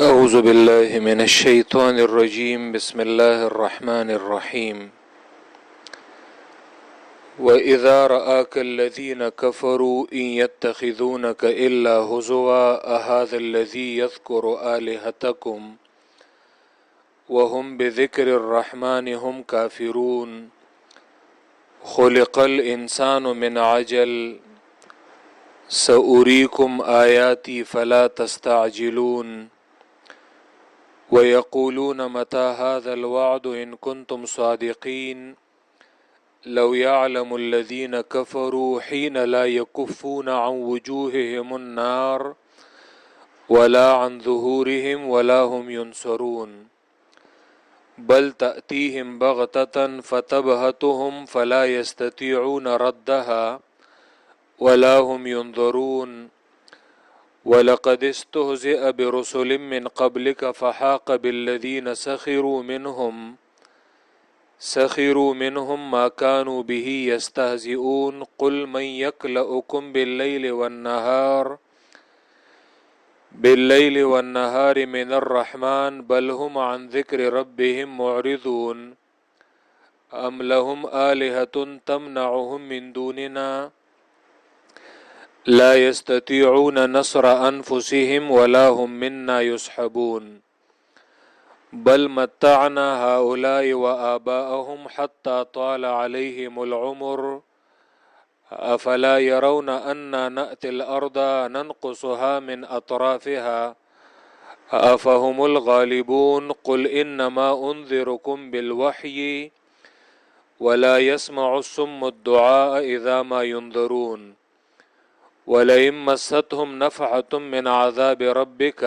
أعوذ بالله من الشيطان الرجيم بسم الله الرحمن الرحيم وإذا رآك الذين كفروا إن يتخذونك إلا هزوا أهذا الذي يذكر آلهتكم وهم بذكر الرحمن هم كافرون خلق الإنسان من عجل سأريكم آياتي فلا تستعجلون ويقولون متى هذا الوعد إن كنتم صادقين لو يعلم الذين كفروا حين لا يكفون عن وجوههم النار ولا عن ظهورهم ولا هم ينصرون بل تأتيهم بغتة فتبهتهم فلا يستطيعون ردها ولا هم ينظرون وَلَقَدِ اسْتُهْزِئَ بِرُسُلٍ مِّن قَبْلِكَ فَحَاقَ بِالَّذِينَ سَخِرُوا مِنْهُمْ مَا كَانُوا بِهِ يَسْتَهْزِئُونَ قُلْ مَنْ يَكْلَؤُكُمْ بِاللَّيْلِ وَالنَّهَارِ مِنَ الرَّحْمَنِ بَلْ هُمْ عَنْ ذِكْرِ رَبِّهِمْ مُعْرِضُونَ أَمْ لَهُمْ آلِهَةٌ تَمْنَعُهُمْ مِنْ دُونِنَا لا يستطيعون نصر أنفسهم ولا هم منا يصحبون بل متعنا هؤلاء وآباءهم حتى طال عليهم العمر أفلا يرون أنا نأتي الأرض ننقصها من أطرافها أفهم الغالبون قل إنما أنذركم بالوحي ولا يسمع الصم الدعاء إذا ما ينذرون وَلَئِن مَّسَّتْهُمْ نَفْحَةٌ مِّنْ عَذَابِ رَبِّكَ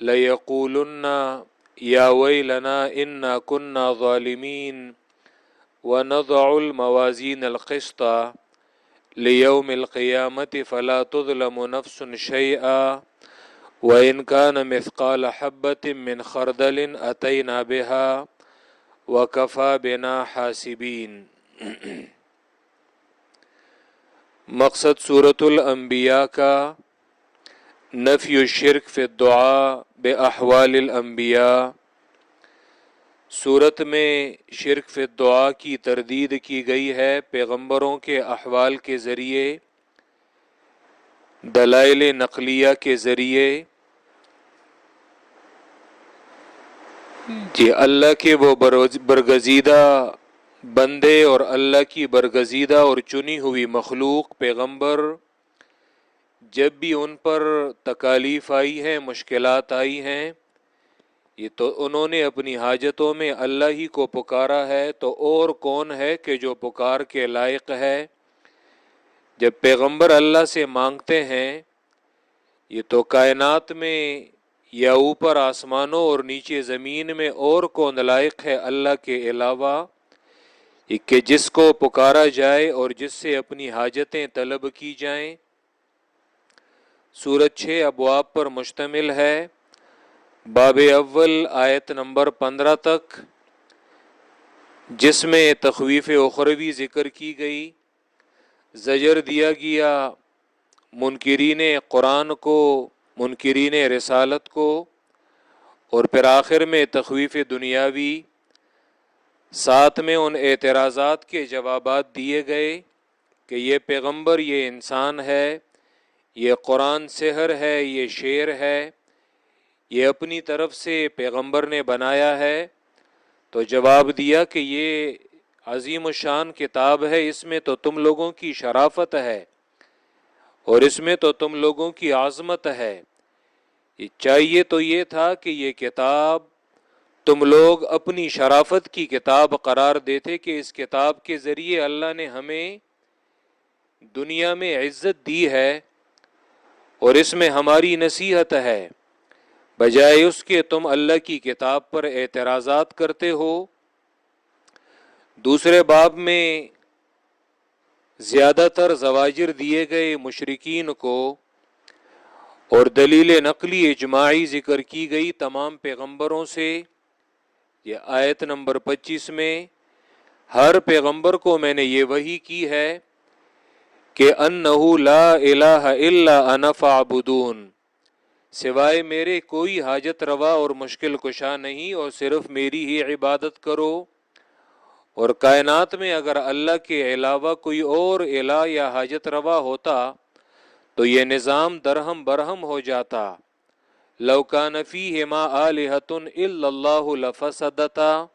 لَيَقُولُنَّ يَا وَيْلَنَا إِنَّا كُنَّا ظَالِمِينَ وَنَضَعُ الْمَوَازِينَ الْقِسْطَ لِيَوْمِ الْقِيَامَةِ فَلَا تُظْلَمُ نَفْسٌ شَيْئًا وَإِنْ كَانَ مِثْقَالَ حَبَّةٍ مِّنْ خَرْدَلٍ أَتَيْنَا بِهَا وَكَفَى بِنَا حَاسِبِينَ۔ مقصد سورة الانبیاء کا نفی الشرک فی الدعاء باحوال الانبیاء۔ سورت میں شرک فی الدعاء کی تردید کی گئی ہے پیغمبروں کے احوال کے ذریعے، دلائل نقلیہ کے ذریعے، کہ اللہ کے وہ برگزیدہ بندے اور اللہ کی برگزیدہ اور چنی ہوئی مخلوق پیغمبر جب بھی ان پر تکالیف آئی ہیں، مشکلات آئی ہیں، یہ تو انہوں نے اپنی حاجتوں میں اللہ ہی کو پکارا ہے، تو اور کون ہے کہ جو پکار کے لائق ہے؟ جب پیغمبر اللہ سے مانگتے ہیں، یہ تو کائنات میں یا اوپر آسمانوں اور نیچے زمین میں اور کون لائق ہے اللہ کے علاوہ کہ جس کو پکارا جائے اور جس سے اپنی حاجتیں طلب کی جائیں۔ سورت 6 ابواب پر مشتمل ہے، باب اول آیت نمبر 15 تک، جس میں تخویف اخروی ذکر کی گئی، زجر دیا گیا منکرین قرآن کو، منکرین رسالت کو، اور پھر آخر میں تخویف دنیاوی، ساتھ میں ان اعتراضات کے جوابات دیے گئے کہ یہ پیغمبر، یہ انسان ہے، یہ قرآن سحر ہے، یہ شعر ہے، یہ اپنی طرف سے پیغمبر نے بنایا ہے۔ تو جواب دیا کہ یہ عظیم الشان کتاب ہے، اس میں تو تم لوگوں کی شرافت ہے اور اس میں تو تم لوگوں کی عظمت ہے۔ یہ چاہیے تو یہ تھا کہ یہ کتاب تم لوگ اپنی شرافت کی کتاب قرار دیتے کہ اس کتاب کے ذریعے اللہ نے ہمیں دنیا میں عزت دی ہے اور اس میں ہماری نصیحت ہے، بجائے اس کے تم اللہ کی کتاب پر اعتراضات کرتے ہو۔ دوسرے باب میں زیادہ تر زواجر دیے گئے مشرکین کو اور دلیل نقلی اجماعی ذکر کی گئی تمام پیغمبروں سے۔ یہ آیت نمبر 25 میں ہر پیغمبر کو میں نے یہ وحی کی ہے کہ انہ لا الہ الا انا فاعبدون، سوائے میرے کوئی حاجت روا اور مشکل کشا نہیں، اور صرف میری ہی عبادت کرو۔ اور کائنات میں اگر اللہ کے علاوہ کوئی اور الہ یا حاجت روا ہوتا تو یہ نظام درہم برہم ہو جاتا۔ لو کان فیہما آلہۃ الا اللہ لفسدتا۔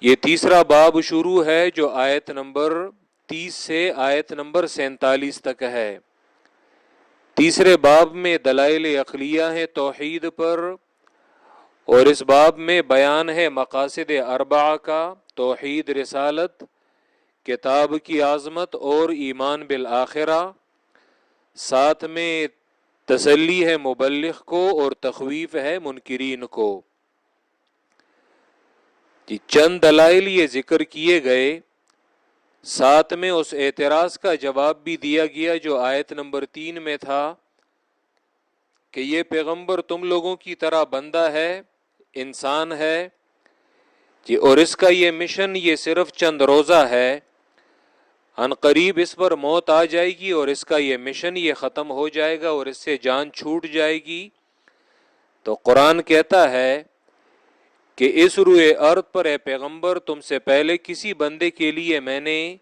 یہ تیسرا باب شروع ہے جو آیت نمبر 30 سے آیت نمبر 47 تک ہے۔ تیسرے باب میں دلائل عقلیہ ہیں توحید پر، اور اس باب میں بیان ہے مقاصد اربعہ کا، توحید، رسالت، کتاب کی عظمت اور ایمان بالآخرہ۔ ساتھ میں تسلی ہے مبلغ کو اور تخویف ہے منکرین کو۔ چند دلائل یہ ذکر کیے گئے، ساتھ میں اس اعتراض کا جواب بھی دیا گیا جو آیت نمبر 3 میں تھا کہ یہ پیغمبر تم لوگوں کی طرح بندہ ہے، انسان ہے جی، اور اس کا یہ مشن یہ صرف چند روزہ ہے، ان قریب اس پر موت آ جائے گی اور اس کا یہ مشن یہ ختم ہو جائے گا اور اس سے جان چھوٹ جائے گی۔ تو قرآن کہتا ہے کہ اس روئے ارض پر اے پیغمبر تم سے پہلے کسی بندے کے لیے میں نے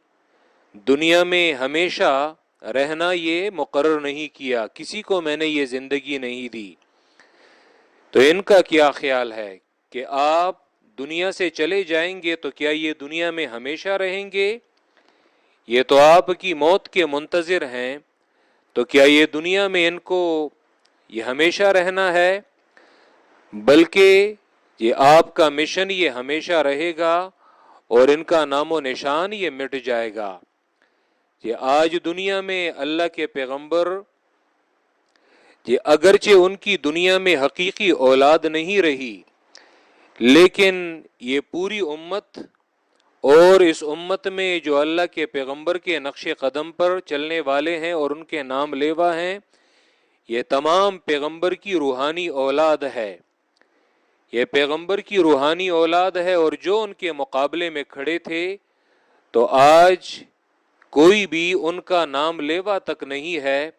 دنیا میں ہمیشہ رہنا یہ مقرر نہیں کیا، کسی کو میں نے یہ زندگی نہیں دی۔ تو ان کا کیا خیال ہے کہ آپ دنیا سے چلے جائیں گے تو کیا یہ دنیا میں ہمیشہ رہیں گے؟ یہ تو آپ کی موت کے منتظر ہیں، تو کیا یہ دنیا میں ان کو یہ ہمیشہ رہنا ہے؟ بلکہ یہ آپ کا مشن یہ ہمیشہ رہے گا اور ان کا نام و نشان یہ مٹ جائے گا۔ یہ آج دنیا میں اللہ کے پیغمبر یہ اگرچہ ان کی دنیا میں حقیقی اولاد نہیں رہی، لیکن یہ پوری امت اور اس امت میں جو اللہ کے پیغمبر کے نقش قدم پر چلنے والے ہیں اور ان کے نام لیوا ہیں، یہ تمام پیغمبر کی روحانی اولاد ہے، یہ پیغمبر کی روحانی اولاد ہے۔ اور جو ان کے مقابلے میں کھڑے تھے تو آج کوئی بھی ان کا نام لیوا تک نہیں ہے،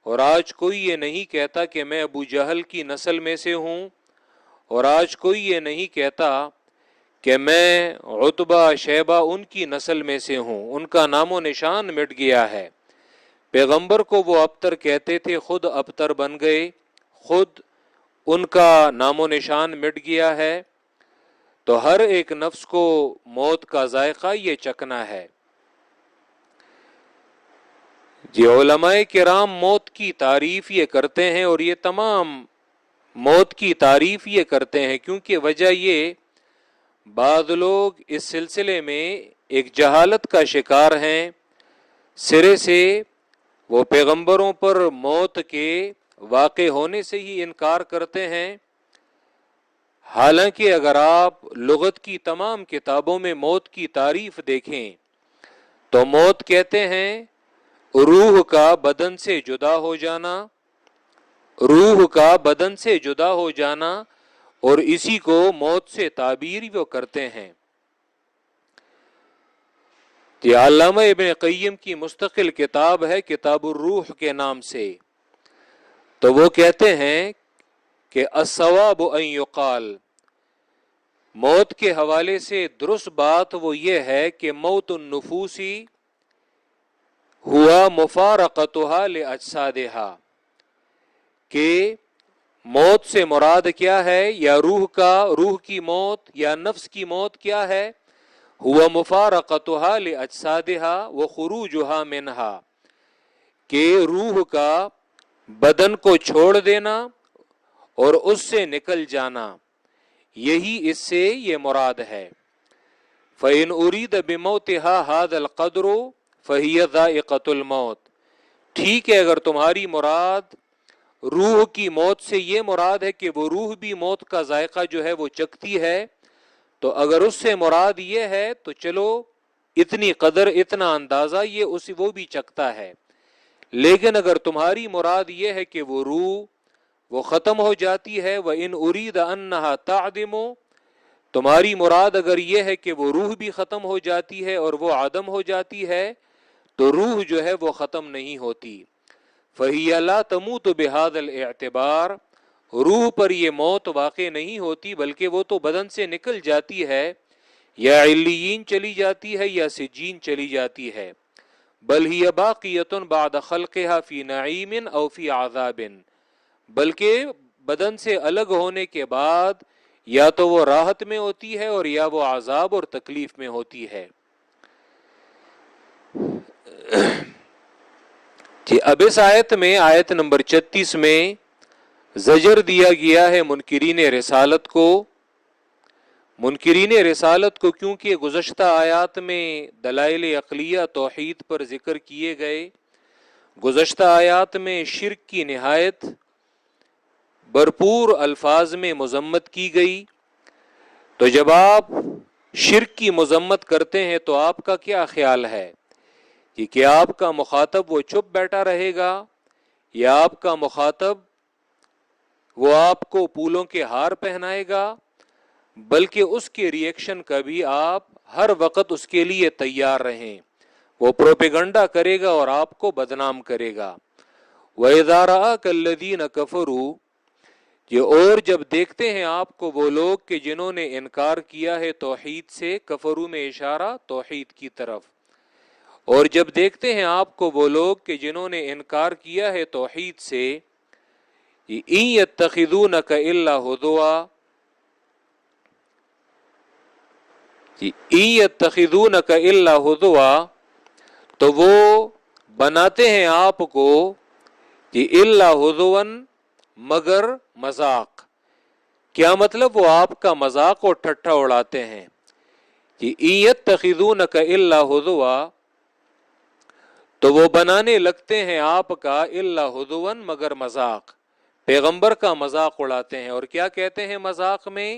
اور آج کوئی یہ نہیں کہتا کہ میں ابو جہل کی نسل میں سے ہوں، اور آج کوئی یہ نہیں کہتا کہ میں عتبہ شیبہ ان کی نسل میں سے ہوں، ان کا نام و نشان مٹ گیا ہے۔ پیغمبر کو وہ ابتر کہتے تھے، خود ابتر بن گئے، خود ان کا نام و نشان مٹ گیا ہے۔ تو ہر ایک نفس کو موت کا ذائقہ یہ چکنا ہے۔ جی، علماء کرام موت کی تعریف یہ کرتے ہیں، اور یہ تمام موت کی تعریف یہ کرتے ہیں کیونکہ وجہ یہ بعض لوگ اس سلسلے میں ایک جہالت کا شکار ہیں، سرے سے وہ پیغمبروں پر موت کے واقع ہونے سے ہی انکار کرتے ہیں۔ حالانکہ اگر آپ لغت کی تمام کتابوں میں موت کی تعریف دیکھیں تو موت کہتے ہیں روح کا بدن سے جدا ہو جانا، روح کا بدن سے جدا ہو جانا، اور اسی کو موت سے تعبیر وہ کرتے ہیں۔ یہ علامہ ابن قیم کی مستقل کتاب ہے کتاب الروح کے نام سے، تو وہ کہتے ہیں کہ الصواب ان یقال، موت کے حوالے سے درست بات وہ یہ ہے کہ موت النفوسی ہوا مفارقتها لاجسادها، کہ موت سے مراد کیا ہے، یا روح کی موت یا نفس کی موت کیا ہے، ہوا مفارقتها لاجسادها وخروجها منها، کہ روح کا بدن کو چھوڑ دینا اور اس سے نکل جانا، یہی اس سے یہ مراد ہے۔ فَإِنْ أُرِيدَ بِمَوْتِهَا هَذَا الْقَدْرُ فَهِيَ ذَائِقَةُ الْمَوْتِ، ٹھیک ہے اگر تمہاری مراد روح کی موت سے یہ مراد ہے کہ وہ روح بھی موت کا ذائقہ جو ہے وہ چکھتی ہے، تو اگر اس سے مراد یہ ہے تو چلو اتنی قدر اتنا اندازہ یہ وہ بھی چکھتا ہے، لیکن اگر تمہاری مراد یہ ہے کہ وہ روح وہ ختم ہو جاتی ہے، وَإِنْ أُرِيدَ أَنَّهَا تَعْدِمُ، تمہاری مراد اگر یہ ہے کہ وہ روح بھی ختم ہو جاتی ہے اور وہ عدم ہو جاتی ہے، تو روح جو ہے وہ ختم نہیں ہوتی۔ فہی لا تموت بہذا الاعتبار، روح پر یہ موت واقع نہیں ہوتی بلکہ وہ تو بدن سے نکل جاتی ہے، یا علیین چلی جاتی ہے یا سجین چلی جاتی ہے، بل ہی باقیۃ بعد خلقها فی نعیم او فی عذاب، بلکہ بدن سے الگ ہونے کے بعد یا تو وہ راحت میں ہوتی ہے اور یا وہ عذاب اور تکلیف میں ہوتی ہے۔ جی اب اس آیت میں، آیت نمبر 36 میں زجر دیا گیا ہے منکرین رسالت کو۔ منکرین رسالت کو کیونکہ گزشتہ آیات میں دلائل عقلیہ توحید پر ذکر کیے گئے، گزشتہ آیات میں شرک کی نہایت بھرپور الفاظ میں مذمت کی گئی، تو جب آپ شرک کی مذمت کرتے ہیں تو آپ کا کیا خیال ہے کہ آپ کا مخاطب وہ چپ بیٹھا رہے گا، یا آپ کا مخاطب وہ آپ کو پھولوں کے ہار پہنائے گا، بلکہ اس کے ریئیکشن کا بھی آپ ہر وقت اس کے لیے تیار رہیں، وہ پروپیگنڈا کرے گا اور آپ کو بدنام کرے گا۔ وَإِذَا رَآكَ الَّذِينَ كَفَرُوا، یہ اور جب دیکھتے ہیں آپ کو وہ لوگ کہ جنہوں نے انکار کیا ہے توحید سے، کفرو میں اشارہ توحید کی طرف، اور جب دیکھتے ہیں آپ کو وہ لوگ کہ جنہوں نے انکار کیا ہے توحید سے، إِن يَتَّخِذُونَكَ إِلَّا هُزُوًا، إِن يَتَّخِذُونَكَ إِلَّا هُزُوًا، تو وہ بناتے ہیں آپ کو کہ إِلَّا هُزُوًا، مگر مذاق۔ کیا مطلب؟ وہ آپ کا مذاق اور ٹھٹھا اڑاتے ہیں کہ إِن يَتَّخِذُونَكَ إِلَّا هُزُوًا، تو وہ بنانے لگتے ہیں آپ کا إِلَّا هُزُوًا، مگر مذاق، پیغمبر کا مذاق اڑاتے ہیں۔ اور کیا کہتے ہیں مذاق میں؟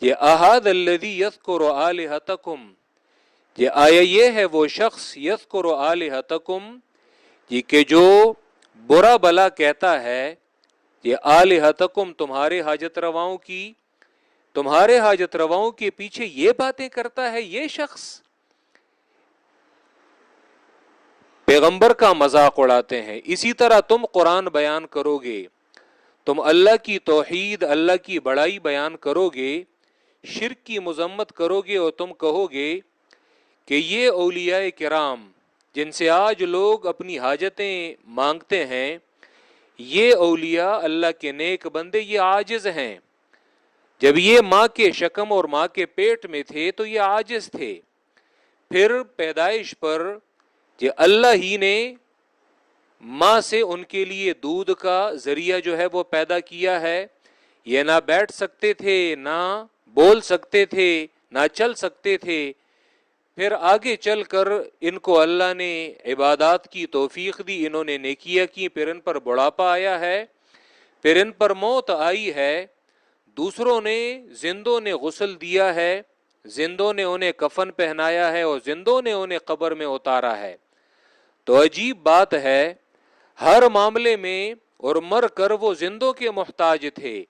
یہ احد الذی یذکر آلہتکم، یہ آیا یہ ہے وہ شخص یذکر آلہتکم، یہ کہ جو برا بلا کہتا ہے، یہ آلہتکم تمہارے حاجت رواؤں کی، تمہارے حاجت رواؤں کے پیچھے یہ باتیں کرتا ہے یہ شخص، پیغمبر کا مذاق اڑاتے ہیں۔ اسی طرح تم قرآن بیان کرو گے، تم اللہ کی توحید، اللہ کی بڑائی بیان کرو گے، شرک کی مذمت کرو گے، اور تم کہو گے کہ یہ اولیاء کرام جن سے آج لوگ اپنی حاجتیں مانگتے ہیں، یہ اولیاء اللہ کے نیک بندے، یہ عاجز ہیں۔ جب یہ ماں کے شکم اور ماں کے پیٹ میں تھے تو یہ عاجز تھے، پھر پیدائش پر یہ اللہ ہی نے ماں سے ان کے لیے دودھ کا ذریعہ جو ہے وہ پیدا کیا ہے، یہ نہ بیٹھ سکتے تھے، نہ بول سکتے تھے، نہ چل سکتے تھے، پھر آگے چل کر ان کو اللہ نے عبادات کی توفیق دی، انہوں نے نیکیاں کی، پھر ان پر بڑھاپا آیا ہے، پھر ان پر موت آئی ہے، دوسروں نے، زندوں نے غسل دیا ہے، زندوں نے انہیں کفن پہنایا ہے، اور زندوں نے انہیں قبر میں اتارا ہے۔ تو عجیب بات ہے، ہر معاملے میں اور مر کر وہ زندوں کے محتاج تھے،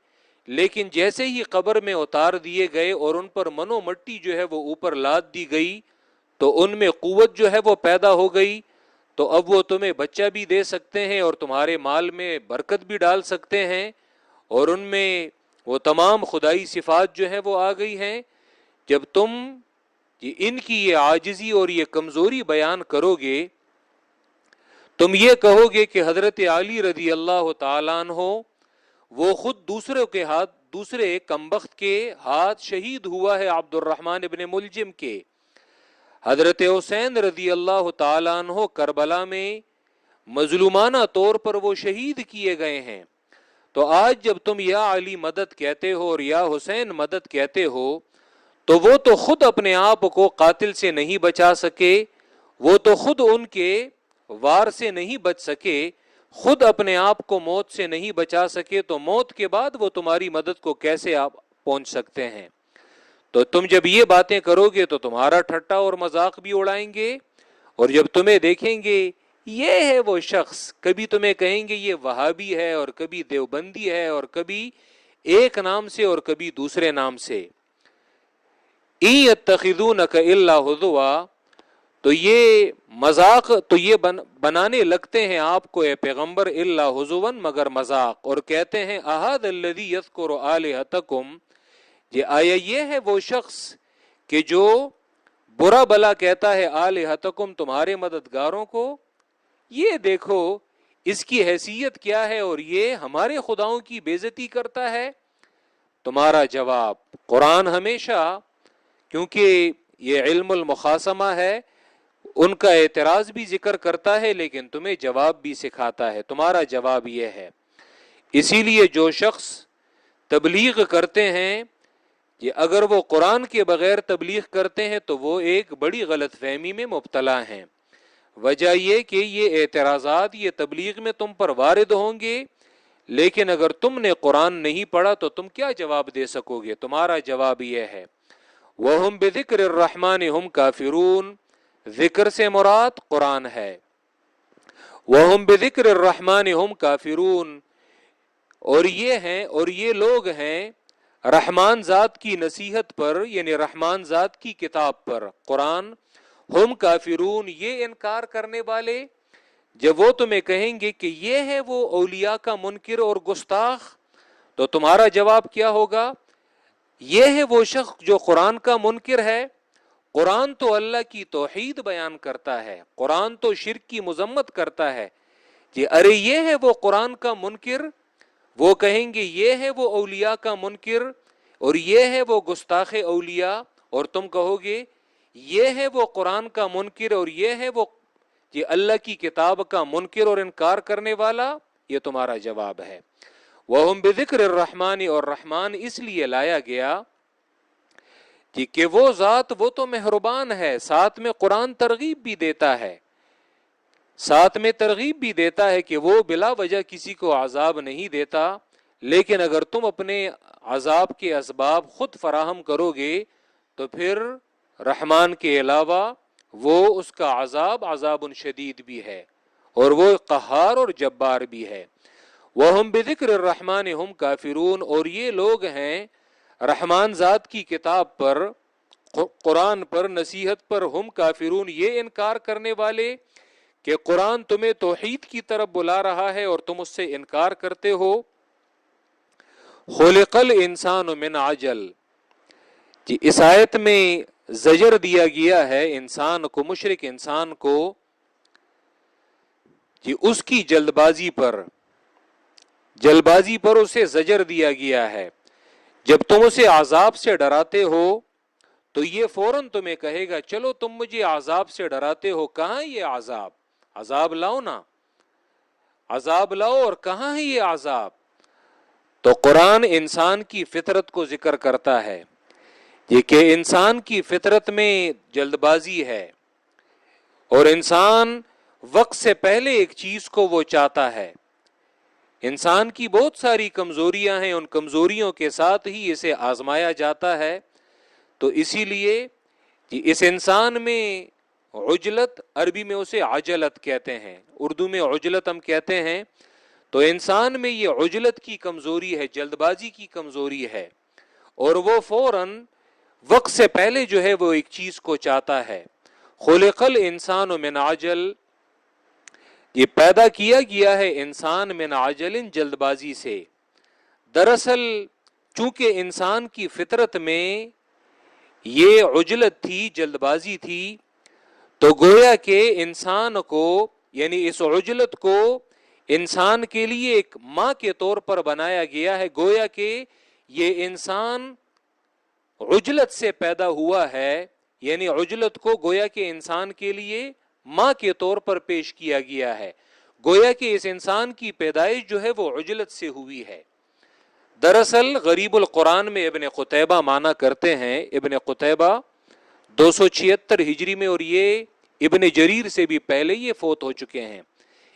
لیکن جیسے ہی قبر میں اتار دیے گئے اور ان پر منو مٹی جو ہے وہ اوپر لاد دی گئی تو ان میں قوت جو ہے وہ پیدا ہو گئی، تو اب وہ تمہیں بچہ بھی دے سکتے ہیں اور تمہارے مال میں برکت بھی ڈال سکتے ہیں، اور ان میں وہ تمام خدائی صفات جو ہیں وہ آ گئی ہیں۔ جب تم ان کی یہ عاجزی اور یہ کمزوری بیان کرو گے، تم یہ کہو گے کہ حضرت علی رضی اللہ تعالیٰ عنہ وہ خود دوسرے کے ہاتھ، دوسرے کمبخت کے ہاتھ شہید ہوا ہے، عبد الرحمن ابن ملجم کے۔ حضرت حسین رضی اللہ تعالیٰ عنہ کربلا میں مظلومانہ طور پر وہ شہید کیے گئے ہیں، تو آج جب تم یا علی مدد کہتے ہو اور یا حسین مدد کہتے ہو، تو وہ تو خود اپنے آپ کو قاتل سے نہیں بچا سکے، وہ تو خود ان کے وار سے نہیں بچ سکے، خود اپنے آپ کو موت سے نہیں بچا سکے، تو موت کے بعد وہ تمہاری مدد کو کیسے آپ پہنچ سکتے ہیں؟ تو تم جب یہ باتیں کرو گے تو تمہارا ٹھٹا اور مذاق بھی اڑائیں گے، اور جب تمہیں دیکھیں گے یہ ہے وہ شخص، کبھی تمہیں کہیں گے یہ وہابی ہے، اور کبھی دیوبندی ہے، اور کبھی ایک نام سے اور کبھی دوسرے نام سے۔ إِن يَتَّخِذُونَكَ إِلَّا هُزُوًا، تو یہ مذاق تو یہ بنانے لگتے ہیں آپ کو اے پیغمبر الا حضون مگر مذاق، اور کہتے ہیں احد الذی یذکر آلہتکم، یہ آیا یہ ہے وہ شخص کہ جو برا بلا کہتا ہے آلہتکم تمہارے مددگاروں کو، یہ دیکھو اس کی حیثیت کیا ہے اور یہ ہمارے خداؤں کی بے عزتی کرتا ہے۔ تمہارا جواب، قرآن ہمیشہ کیونکہ یہ علم المخاصمہ ہے، ان کا اعتراض بھی ذکر کرتا ہے لیکن تمہیں جواب بھی سکھاتا ہے۔ تمہارا جواب یہ ہے، اسی لیے جو شخص تبلیغ کرتے ہیں کہ اگر وہ قرآن کے بغیر تبلیغ کرتے ہیں تو وہ ایک بڑی غلط فہمی میں مبتلا ہیں۔ وجہ یہ کہ یہ اعتراضات یہ تبلیغ میں تم پر وارد ہوں گے، لیکن اگر تم نے قرآن نہیں پڑھا تو تم کیا جواب دے سکو گے؟ تمہارا جواب یہ ہے، وَهُمْ بِذِكْرِ الرَّحْمَنِ هُمْ كَافِرُونَ، ذکر سے مراد قرآن ہے۔ وَهُمْ بِذِكْرِ الرَّحْمَنِ هُمْ كَافِرُونَ، اور یہ ہیں اور یہ لوگ ہیں رحمان ذات کی نصیحت پر، یعنی رحمان ذات کی کتاب پر قرآن، ہم کافرون یہ انکار کرنے والے۔ جب وہ تمہیں کہیں گے کہ یہ ہے وہ اولیاء کا منکر اور گستاخ، تو تمہارا جواب کیا ہوگا؟ یہ ہے وہ شخص جو قرآن کا منکر ہے۔ قرآن تو اللہ کی توحید بیان کرتا ہے، قرآن تو شرک کی مذمت کرتا ہے، کہ ارے یہ ہے وہ قرآن کا منکر۔ وہ کہیں گے یہ ہے وہ اولیاء کا منکر اور یہ ہے وہ گستاخ اولیاء، اور تم کہو گے یہ ہے وہ قرآن کا منکر اور یہ ہے وہ یہ اللہ کی کتاب کا منکر اور انکار کرنے والا۔ یہ تمہارا جواب ہے۔ وَهُمْ بِذِكْرِ الرَّحْمَنِ، اور رحمان اس لیے لایا گیا کہ وہ ذات وہ تو مہربان ہے، ساتھ میں قرآن ترغیب بھی دیتا ہے، ساتھ میں ترغیب بھی دیتا ہے کہ وہ بلا وجہ کسی کو عذاب نہیں دیتا، لیکن اگر تم اپنے عذاب کے اسباب خود فراہم کرو گے تو پھر رحمان کے علاوہ وہ اس کا عذاب شدید بھی ہے اور وہ قہار اور جبار بھی ہے۔ وَهُمْ بِذِكْرِ الرَّحْمَنِ هُمْ كَافِرُونَ، اور یہ لوگ ہیں رحمان ذات کی کتاب پر، قرآن پر، نصیحت پر، ہم کافرون یہ انکار کرنے والے کہ قرآن تمہیں توحید کی طرف بلا رہا ہے اور تم اس سے انکار کرتے ہو۔ خلق الانسان من عجل، کہ اس آیت میں زجر دیا گیا ہے انسان کو، مشرک انسان کو، کہ اس کی جلد بازی پر اسے زجر دیا گیا ہے۔ جب تم اسے عذاب سے ڈراتے ہو تو یہ فوراً تمہیں کہے گا چلو تم مجھے عذاب سے ڈراتے ہو، کہاں یہ عذاب لاؤ نا، عذاب لاؤ، اور کہاں ہے یہ عذاب؟ تو قرآن انسان کی فطرت کو ذکر کرتا ہے، یہ کہ انسان کی فطرت میں جلد بازی ہے اور انسان وقت سے پہلے ایک چیز کو وہ چاہتا ہے۔ انسان کی بہت ساری کمزوریاں ہیں، ان کمزوریوں کے ساتھ ہی اسے آزمایا جاتا ہے۔ تو اسی لیے کہ اس انسان میں عجلت، عربی میں اسے عجلت کہتے ہیں، اردو میں عجلت ہم کہتے ہیں، تو انسان میں یہ عجلت کی کمزوری ہے، جلد بازی کی کمزوری ہے، اور وہ فوراً وقت سے پہلے جو ہے وہ ایک چیز کو چاہتا ہے۔ خلق الانسان من عجل، یہ پیدا کیا گیا ہے انسان من عجل، جلد بازی سے۔ دراصل چونکہ انسان کی فطرت میں یہ عجلت تھی، جلد بازی تھی، تو گویا کہ انسان کو، یعنی اس عجلت کو انسان کے لیے ایک ماں کے طور پر بنایا گیا ہے۔ گویا کہ یہ انسان عجلت سے پیدا ہوا ہے، یعنی عجلت کو گویا کہ انسان کے لیے ماں کے طور پر پیش کیا گیا ہے۔ گویا کہ اس انسان کی پیدائش جو ہے وہ عجلت سے ہوئی ہے۔ دراصل غریب القرآن میں ابن قتیبہ مانا کرتے ہیں، ابن قتیبہ 276 ہجری میں، اور یہ ابن جریر سے بھی پہلے یہ فوت ہو چکے ہیں۔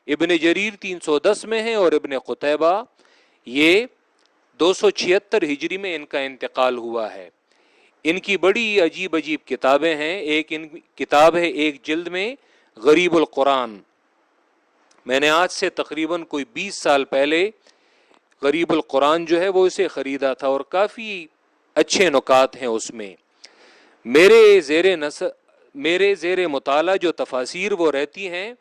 ابن جریر 310 میں ہیں اور ابن قتیبہ یہ 276 ہجری میں ان کا انتقال ہوا ہے۔ ان کی بڑی عجیب عجیب کتابیں ہیں۔ ایک ان کتاب ہے ایک جلد میں غریب القرآن، میں نے آج سے تقریباً کوئی 20 سال پہلے غریب القرآن جو ہے وہ اسے خریدا تھا، اور کافی اچھے نکات ہیں اس میں۔ میرے زیر میرے زیر مطالعہ جو تفاسیر وہ رہتی ہیں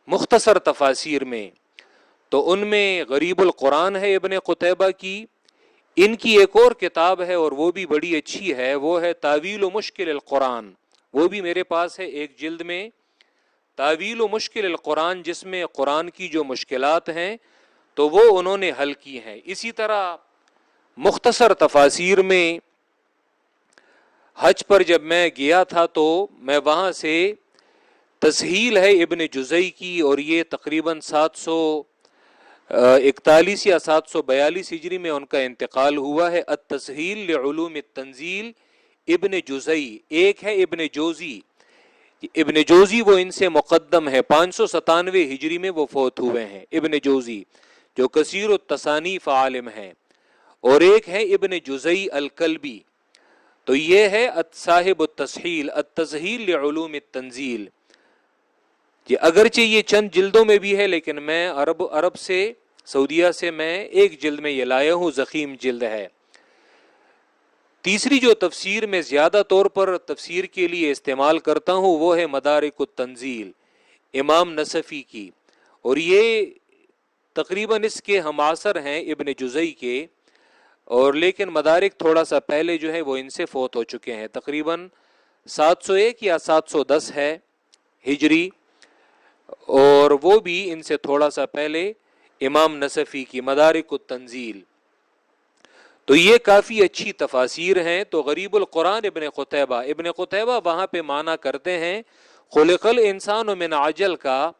مختصر تفاسیر میں، تو ان میں غریب القرآن ہے ابن قتیبہ کی، ان کی ایک اور کتاب ہے اور وہ بھی بڑی اچھی ہے، وہ ہے تاویل و مشکل القرآن، وہ بھی میرے پاس ہے ایک جلد میں، تاویل و مشکل القرآن، جس میں قرآن کی جو مشکلات ہیں تو وہ انہوں نے حل کی ہیں۔ اسی طرح مختصر تفاسیر میں حج پر جب میں گیا تھا تو میں وہاں سے تسہیل ہے ابن جزئی کی، اور یہ تقریباً 741 یا 742 ہجری میں ان کا انتقال ہوا ہے۔ التسہیل لعلوم التنزیل ابن جزئی، ایک ہے ابن جوزی، ابن جوزی وہ ان سے مقدم ہے، 597 ہجری میں وہ فوت ہوئے ہیں ابن جوزی، جو کثیر التصانیف عالم ہیں، اور ایک ہے ابن جزئی الکلبی، تو یہ ہے صاحب التسہیل، التسہیل لعلوم التنزیل۔ یہ اگرچہ یہ چند جلدوں میں بھی ہے، لیکن میں عرب سے، سعودیہ سے میں ایک جلد میں یہ لایا ہوں، ضخیم جلد ہے۔ تیسری جو تفسیر میں زیادہ طور پر تفسیر کے لیے استعمال کرتا ہوں وہ ہے مدارک التنزیل امام نصفی کی، اور یہ تقریباً اس کے ہم عصر ہیں ابن جزئی کے، اور لیکن مدارک تھوڑا سا پہلے جو ہے وہ ان سے فوت ہو چکے ہیں، تقریباً 701 یا 710 ہے ہجری، اور وہ بھی ان سے تھوڑا سا پہلے امام نصفی کی مدارک التنزیل۔ تو یہ کافی اچھی تفاسیر ہیں۔ تو غریب القرآن ابن قتیبہ وہاں پہ معنی کرتے ہیں خلق الانسان من عجل کا،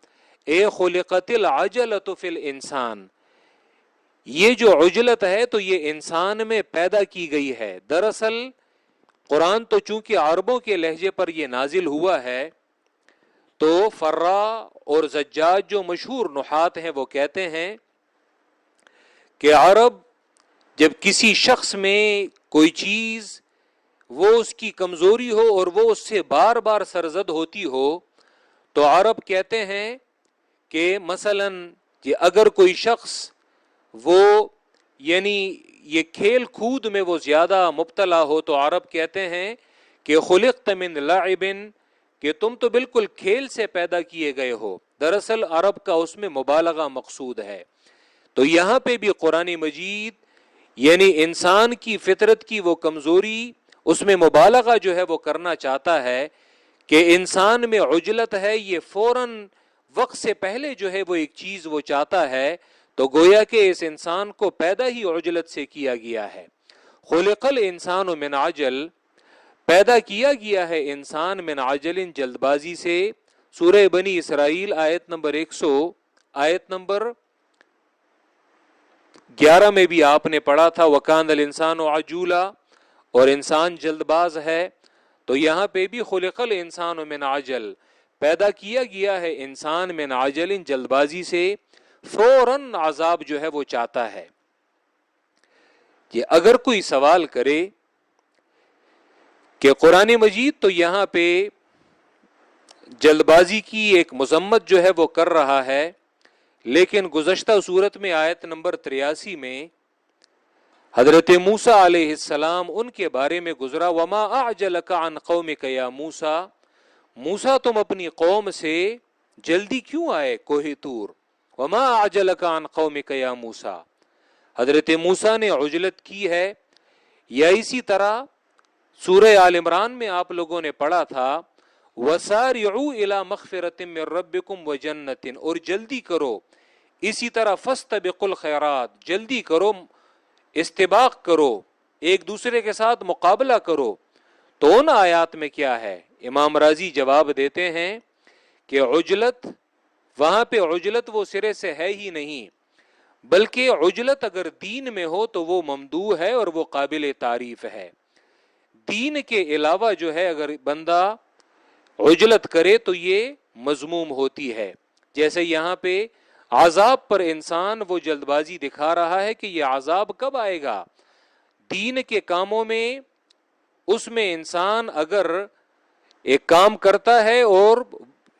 اے خلقت العجلۃ فی الانسان، یہ جو عجلت ہے تو یہ انسان میں پیدا کی گئی ہے۔ دراصل قرآن تو چونکہ عربوں کے لہجے پر یہ نازل ہوا ہے، تو فرا اور زجاج جو مشہور نحات ہیں وہ کہتے ہیں کہ عرب جب کسی شخص میں کوئی چیز وہ اس کی کمزوری ہو اور وہ اس سے بار بار سرزد ہوتی ہو، تو عرب کہتے ہیں کہ مثلاً اگر کوئی شخص وہ یعنی یہ کھیل کود میں وہ زیادہ مبتلا ہو، تو عرب کہتے ہیں کہ خلقت من لعب، کہ تم تو بالکل کھیل سے پیدا کیے گئے ہو۔ دراصل عرب کا اس میں مبالغہ مقصود ہے۔ تو یہاں پہ بھی قرآن مجید یعنی انسان کی فطرت کی وہ کمزوری، اس میں مبالغہ جو ہے وہ کرنا چاہتا ہے کہ انسان میں عجلت ہے، یہ فوراً وقت سے پہلے جو ہے وہ ایک چیز وہ چاہتا ہے، تو گویا کہ اس انسان کو پیدا ہی عجلت سے کیا گیا ہے۔ خلق الانسان من عجل، پیدا کیا گیا ہے انسان من عجل، جلد بازی سے۔ سورہ بنی اسرائیل آیت نمبر 11 میں بھی آپ نے پڑھا تھا وَكَانَ الْإِنسَانُ عَجُولًا، اور انسان جلد باز ہے۔ تو یہاں پہ بھی خلق الانسان من عجل، پیدا کیا گیا ہے انسان من عجل، جلد بازی سے، فوراً عذاب جو ہے وہ چاہتا ہے۔ یہ اگر کوئی سوال کرے کہ قرآن مجید تو یہاں پہ جلد بازی کی ایک مذمت جو ہے وہ کر رہا ہے، لیکن گزشتہ صورت میں آیت نمبر 83 میں حضرت موسیٰ علیہ السلام ان کے بارے میں گزرا، وَمَا أَعْجَلَكَ عَنْ قَوْمِكَ يَا موسیٰ، موسیٰ تم اپنی قوم سے جلدی کیوں آئے کوہ طور؟ وَمَا أَعْجَلَكَ عَنْ قَوْمِكَ يَا موسیٰ، حضرت موسیٰ نے عجلت کی ہے۔ یا اسی طرح سورہ آل عمران میں آپ لوگوں نے پڑھا تھا وَسَارِعُوا إِلَى مَغْفِرَةٍ مِّن رَبِّكُمْ وَجَنَّةٍ، اور جلدی کرو، اسی طرح فَاسْتَبِقُوا الْخَيْرَاتِ، جلدی کرو، استباق کرو، ایک دوسرے کے ساتھ مقابلہ کرو۔ تو ان آیات میں کیا ہے؟ امام راضی جواب دیتے ہیں کہ عجلت، وہاں پہ عجلت وہ سرے سے ہے ہی نہیں، بلکہ عجلت اگر دین میں ہو تو وہ ممدوح ہے اور وہ قابل تعریف ہے۔ دین کے علاوہ جو ہے اگر بندہ عجلت کرے تو یہ مذموم ہوتی ہے۔ جیسے یہاں پہ عذاب پر انسان وہ جلد بازی دکھا رہا ہے کہ یہ عذاب کب آئے گا۔ دین کے کاموں میں اس میں انسان اگر ایک کام کرتا ہے اور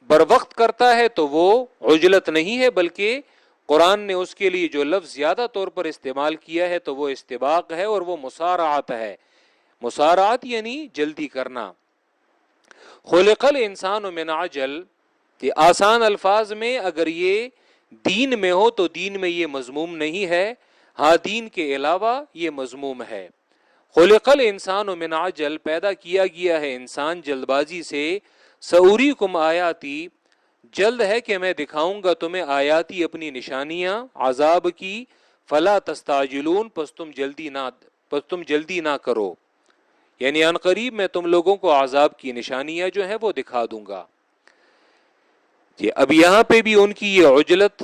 بر وقت کرتا ہے تو وہ عجلت نہیں ہے، بلکہ قرآن نے اس کے لیے جو لفظ زیادہ طور پر استعمال کیا ہے تو وہ استباق ہے اور وہ مسارعت ہے۔ مسارعت یعنی جلدی کرنا۔ خلق الانسان من عجل، کہ آسان الفاظ میں اگر یہ دین میں ہو تو دین میں یہ مضموم نہیں ہے، ہاں دین کے علاوہ یہ مضموم ہے۔ خلق الانسان من عجل، پیدا کیا گیا ہے انسان جلد بازی سے، سأریکم آیاتی، جلد ہے کہ میں دکھاؤں گا تمہیں آیاتی اپنی نشانیاں عذاب کی، فلا تستعجلون، پس تم جلدی نہ کرو، یعنی ان قریب میں تم لوگوں کو عذاب کی نشانیاں جو ہیں وہ دکھا دوں گا۔ کہ اب یہاں پہ بھی ان کی یہ عجلت،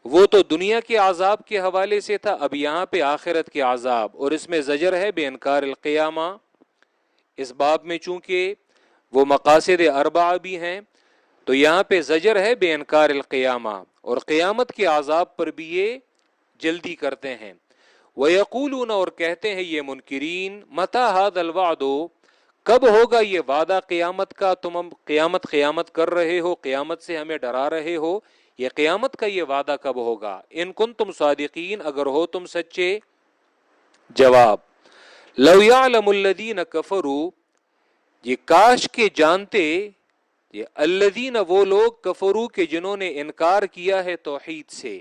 وہ تو دنیا کے عذاب کے حوالے سے تھا، اب یہاں پہ آخرت کے عذاب، اور اس میں زجر ہے بے انکار القیامہ۔ اس باب میں چونکہ وہ مقاصد اربعہ بھی ہیں تو یہاں پہ زجر ہے بے انکار القیامہ، اور قیامت کے عذاب پر بھی یہ جلدی کرتے ہیں۔ وَيَقُولُونَ، اور کہتے ہیں یہ منکرین، مَتَى هَذَا الْوَعْدُ، کب ہوگا یہ وعدہ قیامت کا، تم قیامت کر رہے ہو، قیامت سے ہمیں ڈرا رہے ہو، یہ قیامت کا یہ وعدہ کب ہوگا؟ ان کنتم صادقین، اگر ہو تم سچے۔ جواب، لو یعلم الذین کفروا، یہ کاش کے جانتے، یہ الذین وہ لوگ، کفروا کے جنہوں نے انکار کیا ہے توحید سے،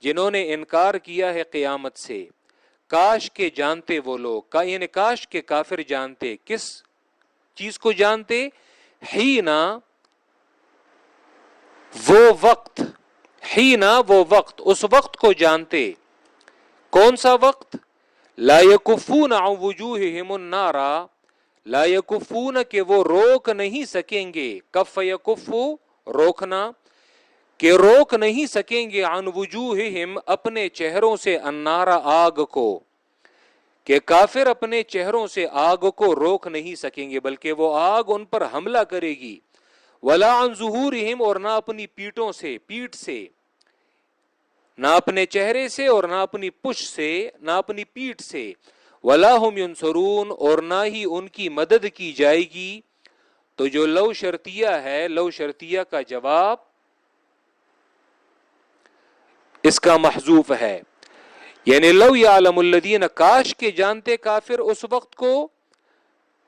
جنہوں نے انکار کیا ہے قیامت سے، کاش کے جانتے وہ لوگ، یعنی کاش کے کافر جانتے، کس چیز کو جانتے؟ حینا وہ وقت، حینا وہ وقت، اس وقت کو جانتے۔ کون سا وقت؟ لا یکفون عن وجوہہم النار، لا یکفون کہ وہ روک نہیں سکیں گے، کف یکفو روکنا، کہ روک نہیں سکیں گے، عن وجوہہم اپنے چہروں سے، النار آگ کو، کہ کافر اپنے چہروں سے آگ کو روک نہیں سکیں گے بلکہ وہ آگ ان پر حملہ کرے گی۔ ولا عن ظہورہم، اور نہ اپنی پیٹوں سے، پیٹ سے، نہ اپنے چہرے سے اور نہ اپنی پشت سے، نہ اپنی پیٹ سے۔ ولا ہم ینصرون، اور نہ ہی ان کی مدد کی جائے گی۔ تو جو لو شرطیہ ہے، لو شرطیہ کا جواب اس کا محذوف ہے، یعنی لو یعلم الذین، کاش کے جانتے کافر اس وقت کو،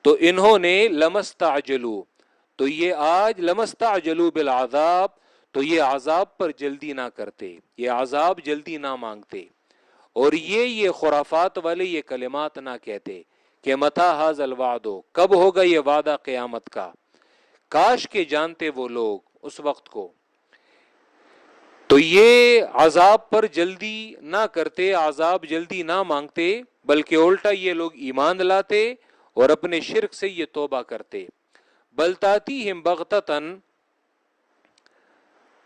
تو انہوں نے لمستعجلوا، تو یہ آج لمستعجلوا بالعذاب، تو یہ عذاب پر جلدی نہ کرتے، یہ عذاب جلدی نہ مانگتے، اور یہ خرافات والے یہ کلمات نہ کہتے کہ متی ھذا الوعد، کب ہوگا یہ وعدہ قیامت کا، کاش کے جانتے وہ لوگ اس وقت کو، تو یہ عذاب پر جلدی نہ کرتے، عذاب جلدی نہ مانگتے، بلکہ الٹا یہ لوگ ایمان لاتے اور اپنے شرک سے یہ توبہ کرتے۔ بل تاتیہم بغتتن،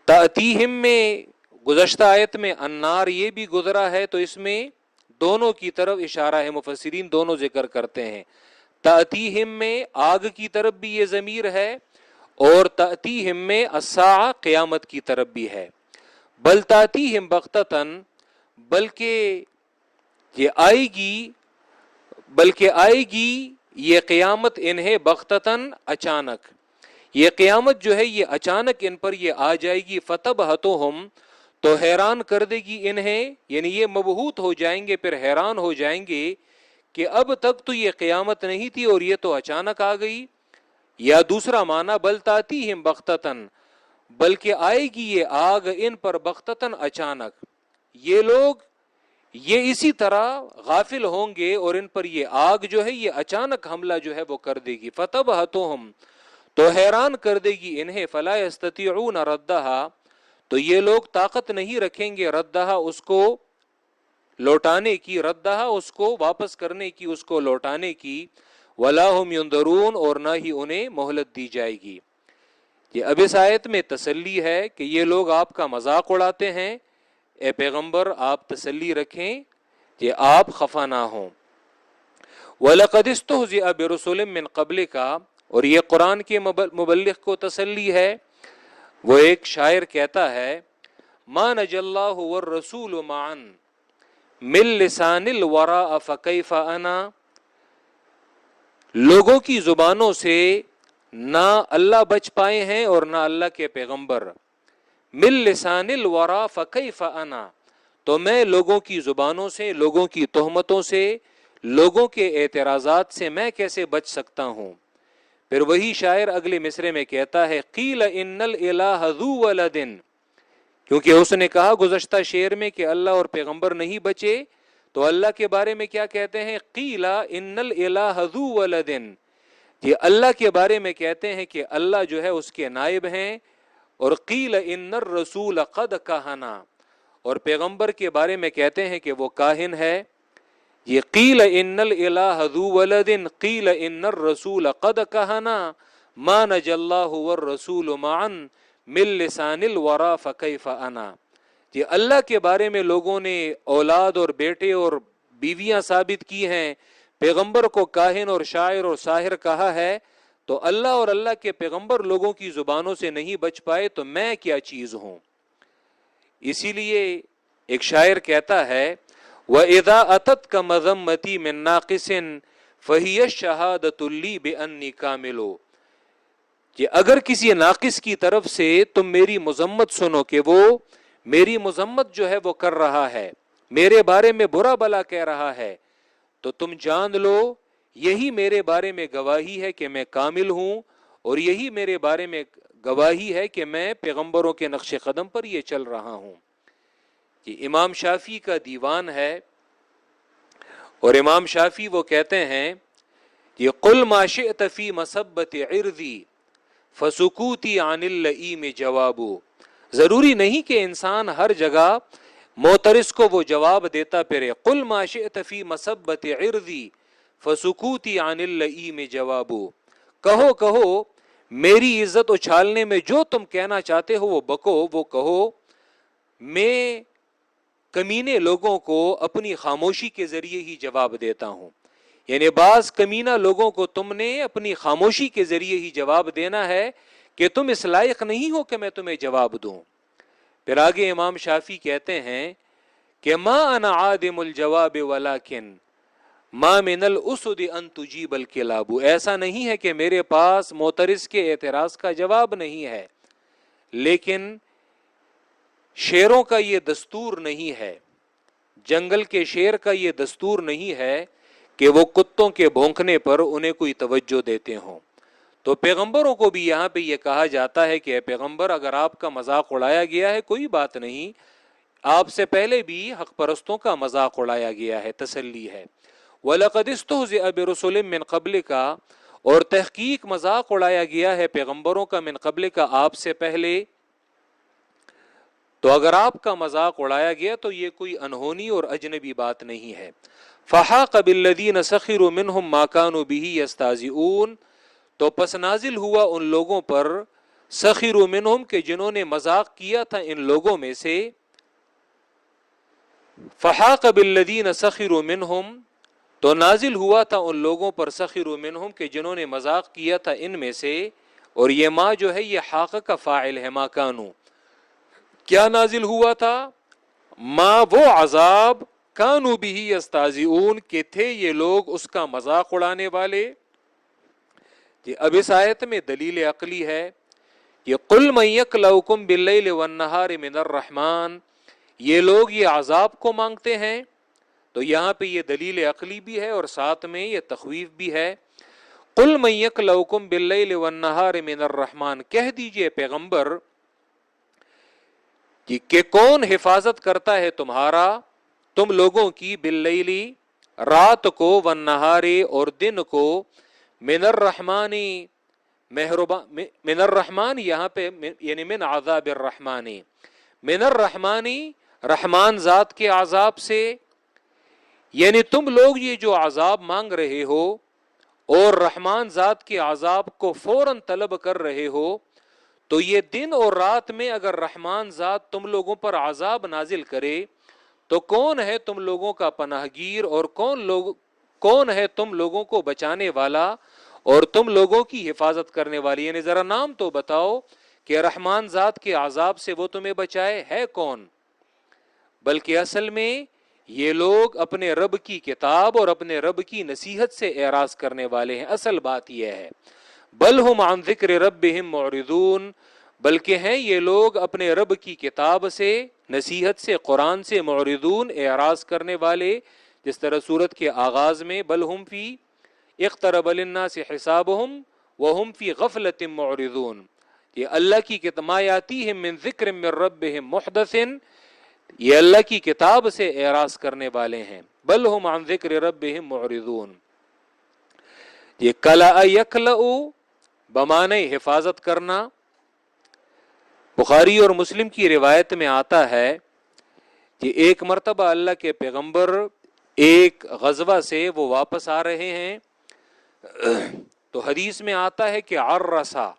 تاتیہم میں گزشتہ آیت میں النار یہ بھی گزرا ہے، تو اس میں دونوں کی طرف اشارہ ہے، مفسرین دونوں ذکر کرتے ہیں۔ تاتیہم میں آگ کی طرف بھی یہ ضمیر ہے، اور تاتیہم میں الساعہ قیامت کی طرف بھی ہے۔ بل تاتیہم بغتتن، بلکہ یہ آئے گی، بلکہ آئے گی یہ قیامت انہیں بغتتن اچانک، یہ قیامت جو ہے یہ اچانک ان پر یہ آ جائے گی، فتبہتہم، تو حیران کر دے گی انہیں، یعنی یہ مبہوت ہو جائیں گے، پھر حیران ہو جائیں گے کہ اب تک تو یہ قیامت نہیں تھی اور یہ تو اچانک آ گئی۔ یا دوسرا معنی بل تاتیہم بغتتن، بلکہ آئے گی یہ آگ ان پر بغتتن اچانک، یہ لوگ یہ اسی طرح غافل ہوں گے اور ان پر یہ آگ جو ہے یہ اچانک حملہ جو ہے وہ کر دے گی، فتبہتہم، تو حیران کر دے گی انہیں، فلا یستطیعون ردہا، تو یہ لوگ طاقت نہیں رکھیں گے ردہا اس کو لوٹانے کی، ردہا اس کو واپس کرنے کی، اس کو لوٹانے کی، ولا ہم ینظرون، اور نہ ہی انہیں مہلت دی جائے گی۔ یہ اب اس آیت میں تسلی ہے کہ یہ لوگ آپ کا مذاق اڑاتے ہیں، اے پیغمبر آپ تسلی رکھیں کہ آپ خفا نہ ہوں۔ وَلَقَدِ اسْتُهْزِئَ بِرُسُلٍ مِّن قَبْلِكَ، اور یہ قرآن کے مبلغ کو تسلی ہے۔ وہ ایک شاعر کہتا ہے، مَا نَجَى اللَّهُ وَالرَّسُولُ مَعًا مِن لِسَانِ الْوَرَاءَ فَكَيْفَ أَنَا، لوگوں کی زبانوں سے نہ اللہ بچ پائے ہیں اور نہ اللہ کے پیغمبر، مِن لِسَانِ الْوَرَاءَ فَكَيْفَ أَنَا، تو میں لوگوں کی زبانوں سے، لوگوں کی تہمتوں سے، لوگوں کے اعتراضات سے میں کیسے بچ سکتا ہوں۔ پھر وہی شاعر اگلے مصرے میں کہتا ہے قیل ان الالہ ذو ولد، کیونکہ اس نے کہا گزشتہ شعر میں کہ اللہ اور پیغمبر نہیں بچے، تو اللہ کے بارے میں کیا کہتے ہیں؟ قیل ان الالہ ذو ولد، یہ اللہ کے بارے میں کہتے ہیں کہ اللہ جو ہے اس کے نائب ہیں، اور قیل ان الرسول قد کہنا، اور پیغمبر کے بارے میں کہتے ہیں کہ وہ کاہن ہے۔ یہ قیل ان الالہ ذو ولد قیل ان الرسول قد کہنا ما نجى اللہ والرسول معا من لسان الورى فکیف انا، یہ اللہ کے بارے میں لوگوں نے اولاد اور بیٹے اور بیویاں ثابت کی ہیں، پیغمبر کو کاہن اور شاعر اور ساحر کہا ہے، تو اللہ اور اللہ کے پیغمبر لوگوں کی زبانوں سے نہیں بچ پائے تو میں کیا چیز ہوں۔ اسی لیے ایک شاعر کہتا ہے وَإِذَا أَتَتْكَ مَذَمَّتِي مِن نَاقِسٍ فَهِيَ الشَّهَادَةُ لِي بِأَنِّي كَامِلُ، کہ اگر کسی ناقص کی طرف سے تم میری مذمت سنو کہ وہ میری مذمت جو ہے وہ کر رہا ہے، میرے بارے میں برا بلا کہہ رہا ہے، تو تم جان لو یہی میرے بارے میں گواہی ہے کہ میں کامل ہوں، اور یہی میرے بارے میں گواہی ہے کہ میں پیغمبروں کے نقش قدم پر یہ چل رہا ہوں۔ یہ امام شافعی کا دیوان ہے، اور امام شافعی وہ کہتے ہیں یہ قل ما شئت فی مسبت عرضی فسکوتی عن اللئیم جواب، ضروری نہیں کہ انسان ہر جگہ معترض کو وہ جواب دیتا پھرے۔ قل ما شئت فی مسبت عرضی فسکوتی عن اللئیم جواب، کہو کہو میری عزت اچھالنے میں جو تم کہنا چاہتے ہو وہ بکو، وہ کہو، میں کمینے لوگوں کو اپنی خاموشی کے ذریعے ہی جواب دیتا ہوں۔ یعنی بعض کمینہ لوگوں کو تم نے اپنی خاموشی کے ذریعے ہی جواب دینا ہے کہ تم اس لائق نہیں ہو کہ میں تمہیں جواب دوں۔ پھر آگے امام شافعی کہتے ہیں کہ ما انا عادم الجواب ولکن ما من الاسد ان تجیب الکلاب، ایسا نہیں ہے کہ میرے پاس معترض کے اعتراض کا جواب نہیں ہے، لیکن شیروں کا یہ دستور نہیں ہے، جنگل کے شیر کا یہ دستور نہیں ہے کہ وہ کتوں کے بھونکنے پر انہیں کوئی توجہ دیتے ہوں۔ تو پیغمبروں کو بھی یہاں پہ یہ کہا جاتا ہے کہ اے پیغمبر اگر آپ کا مذاق اڑایا گیا ہے کوئی بات نہیں، آپ سے پہلے بھی حق پرستوں کا مذاق اڑایا گیا ہے، تسلی ہے۔ وَلَقَدِ اسْتُهْزِئَ بِرُسُلٍ مِّن قَبْلِكَ، اور تحقیق مذاق اڑایا گیا ہے پیغمبروں کا من قبل کا، آپ سے پہلے۔ تو اگر آپ کا مذاق اڑایا گیا تو یہ کوئی انہونی اور اجنبی بات نہیں ہے۔ فَحَاقَ بِالَّذِينَ سَخِرُوا مِنْهُمْ مَا كَانُوا بِهِ يَسْتَهْزِئُونَ، تو پس نازل ہوا ان لوگوں پر سخروا منہم کہ جنہوں نے مذاق کیا تھا ان لوگوں میں سے۔ فَحَاقَ بِالَّذِينَ سَخِرُوا مِنْهُمْ، تو نازل ہوا تھا ان لوگوں پر سخروا منہم کہ جنہوں نے مذاق کیا تھا ان میں سے، اور یہ ما جو ہے یہ حاق کا فاعل ہے، ما کانو۔ کیا نازل ہوا تھا؟ ما وہ عذاب کانو بھی یستہزئون کہ تھے یہ لوگ اس کا مذاق اڑانے والے۔ اب اس آیت میں دلیل عقلی ہے کہ قل من یکلؤکم باللیل والنہار من الرحمن، یہ لوگ یہ عذاب کو مانگتے ہیں، تو یہاں پہ یہ دلیل عقلی بھی ہے اور ساتھ میں یہ تخویف بھی ہے۔ قل من یکلؤکم باللیل والنہار من الرحمن، کہہ دیجئے پیغمبر کہ کون حفاظت کرتا ہے تمہارا، تم لوگوں کی، باللیلی رات کو، والنہار اور دن کو، من الرحمانی من الرحمن یہاں پہ یعنی من عذاب الرحمانی، من الرحمانی رحمان ذات کے عذاب سے، یعنی تم لوگ یہ جو عذاب مانگ رہے ہو اور رحمان ذات کے عذاب کو فوراً طلب کر رہے ہو، تو یہ دن اور رات میں اگر رحمان ذات تم لوگوں پر عذاب نازل کرے تو کون ہے تم لوگوں کا پناہ گیر، اور کون ہے تم لوگوں کو بچانے والا اور تم لوگوں کی حفاظت کرنے والی؟ یعنی ذرا نام تو بتاؤ کہ رحمان ذات کے عذاب سے وہ تمہیں بچائے، ہے کون؟ بلکہ اصل میں یہ لوگ اپنے رب کی کتاب اور اپنے رب کی نصیحت سے اعراض کرنے والے ہیں، اصل بات یہ ہے۔ بل ہم عن ذکر ربہم معرضون، بلکہ ہیں یہ لوگ اپنے رب کی کتاب سے، نصیحت سے، قرآن سے معرضون، اعراض کرنے والے، جس طرح سورت کے آغاز میں بل ہم فی اقترب للناس حسابہم وَهُمْ فِي غَفْلَةٍ مُعْرِضُونَ. یہ اللہ کی کتاب ما یاتیہم من ذکر من ربہم محدث، یہ اللہ کی کتاب سے اعراض کرنے والے ہیں. بل ہم عن ذکر ربہم معرضون. یہ کلأ یکلأ بمعنی حفاظت کرنا. بخاری اور مسلم کی روایت میں آتا ہے کہ ایک مرتبہ اللہ کے پیغمبر ایک غزوہ سے وہ واپس آ رہے ہیں، تو حدیث میں آتا ہے کہ عرسا،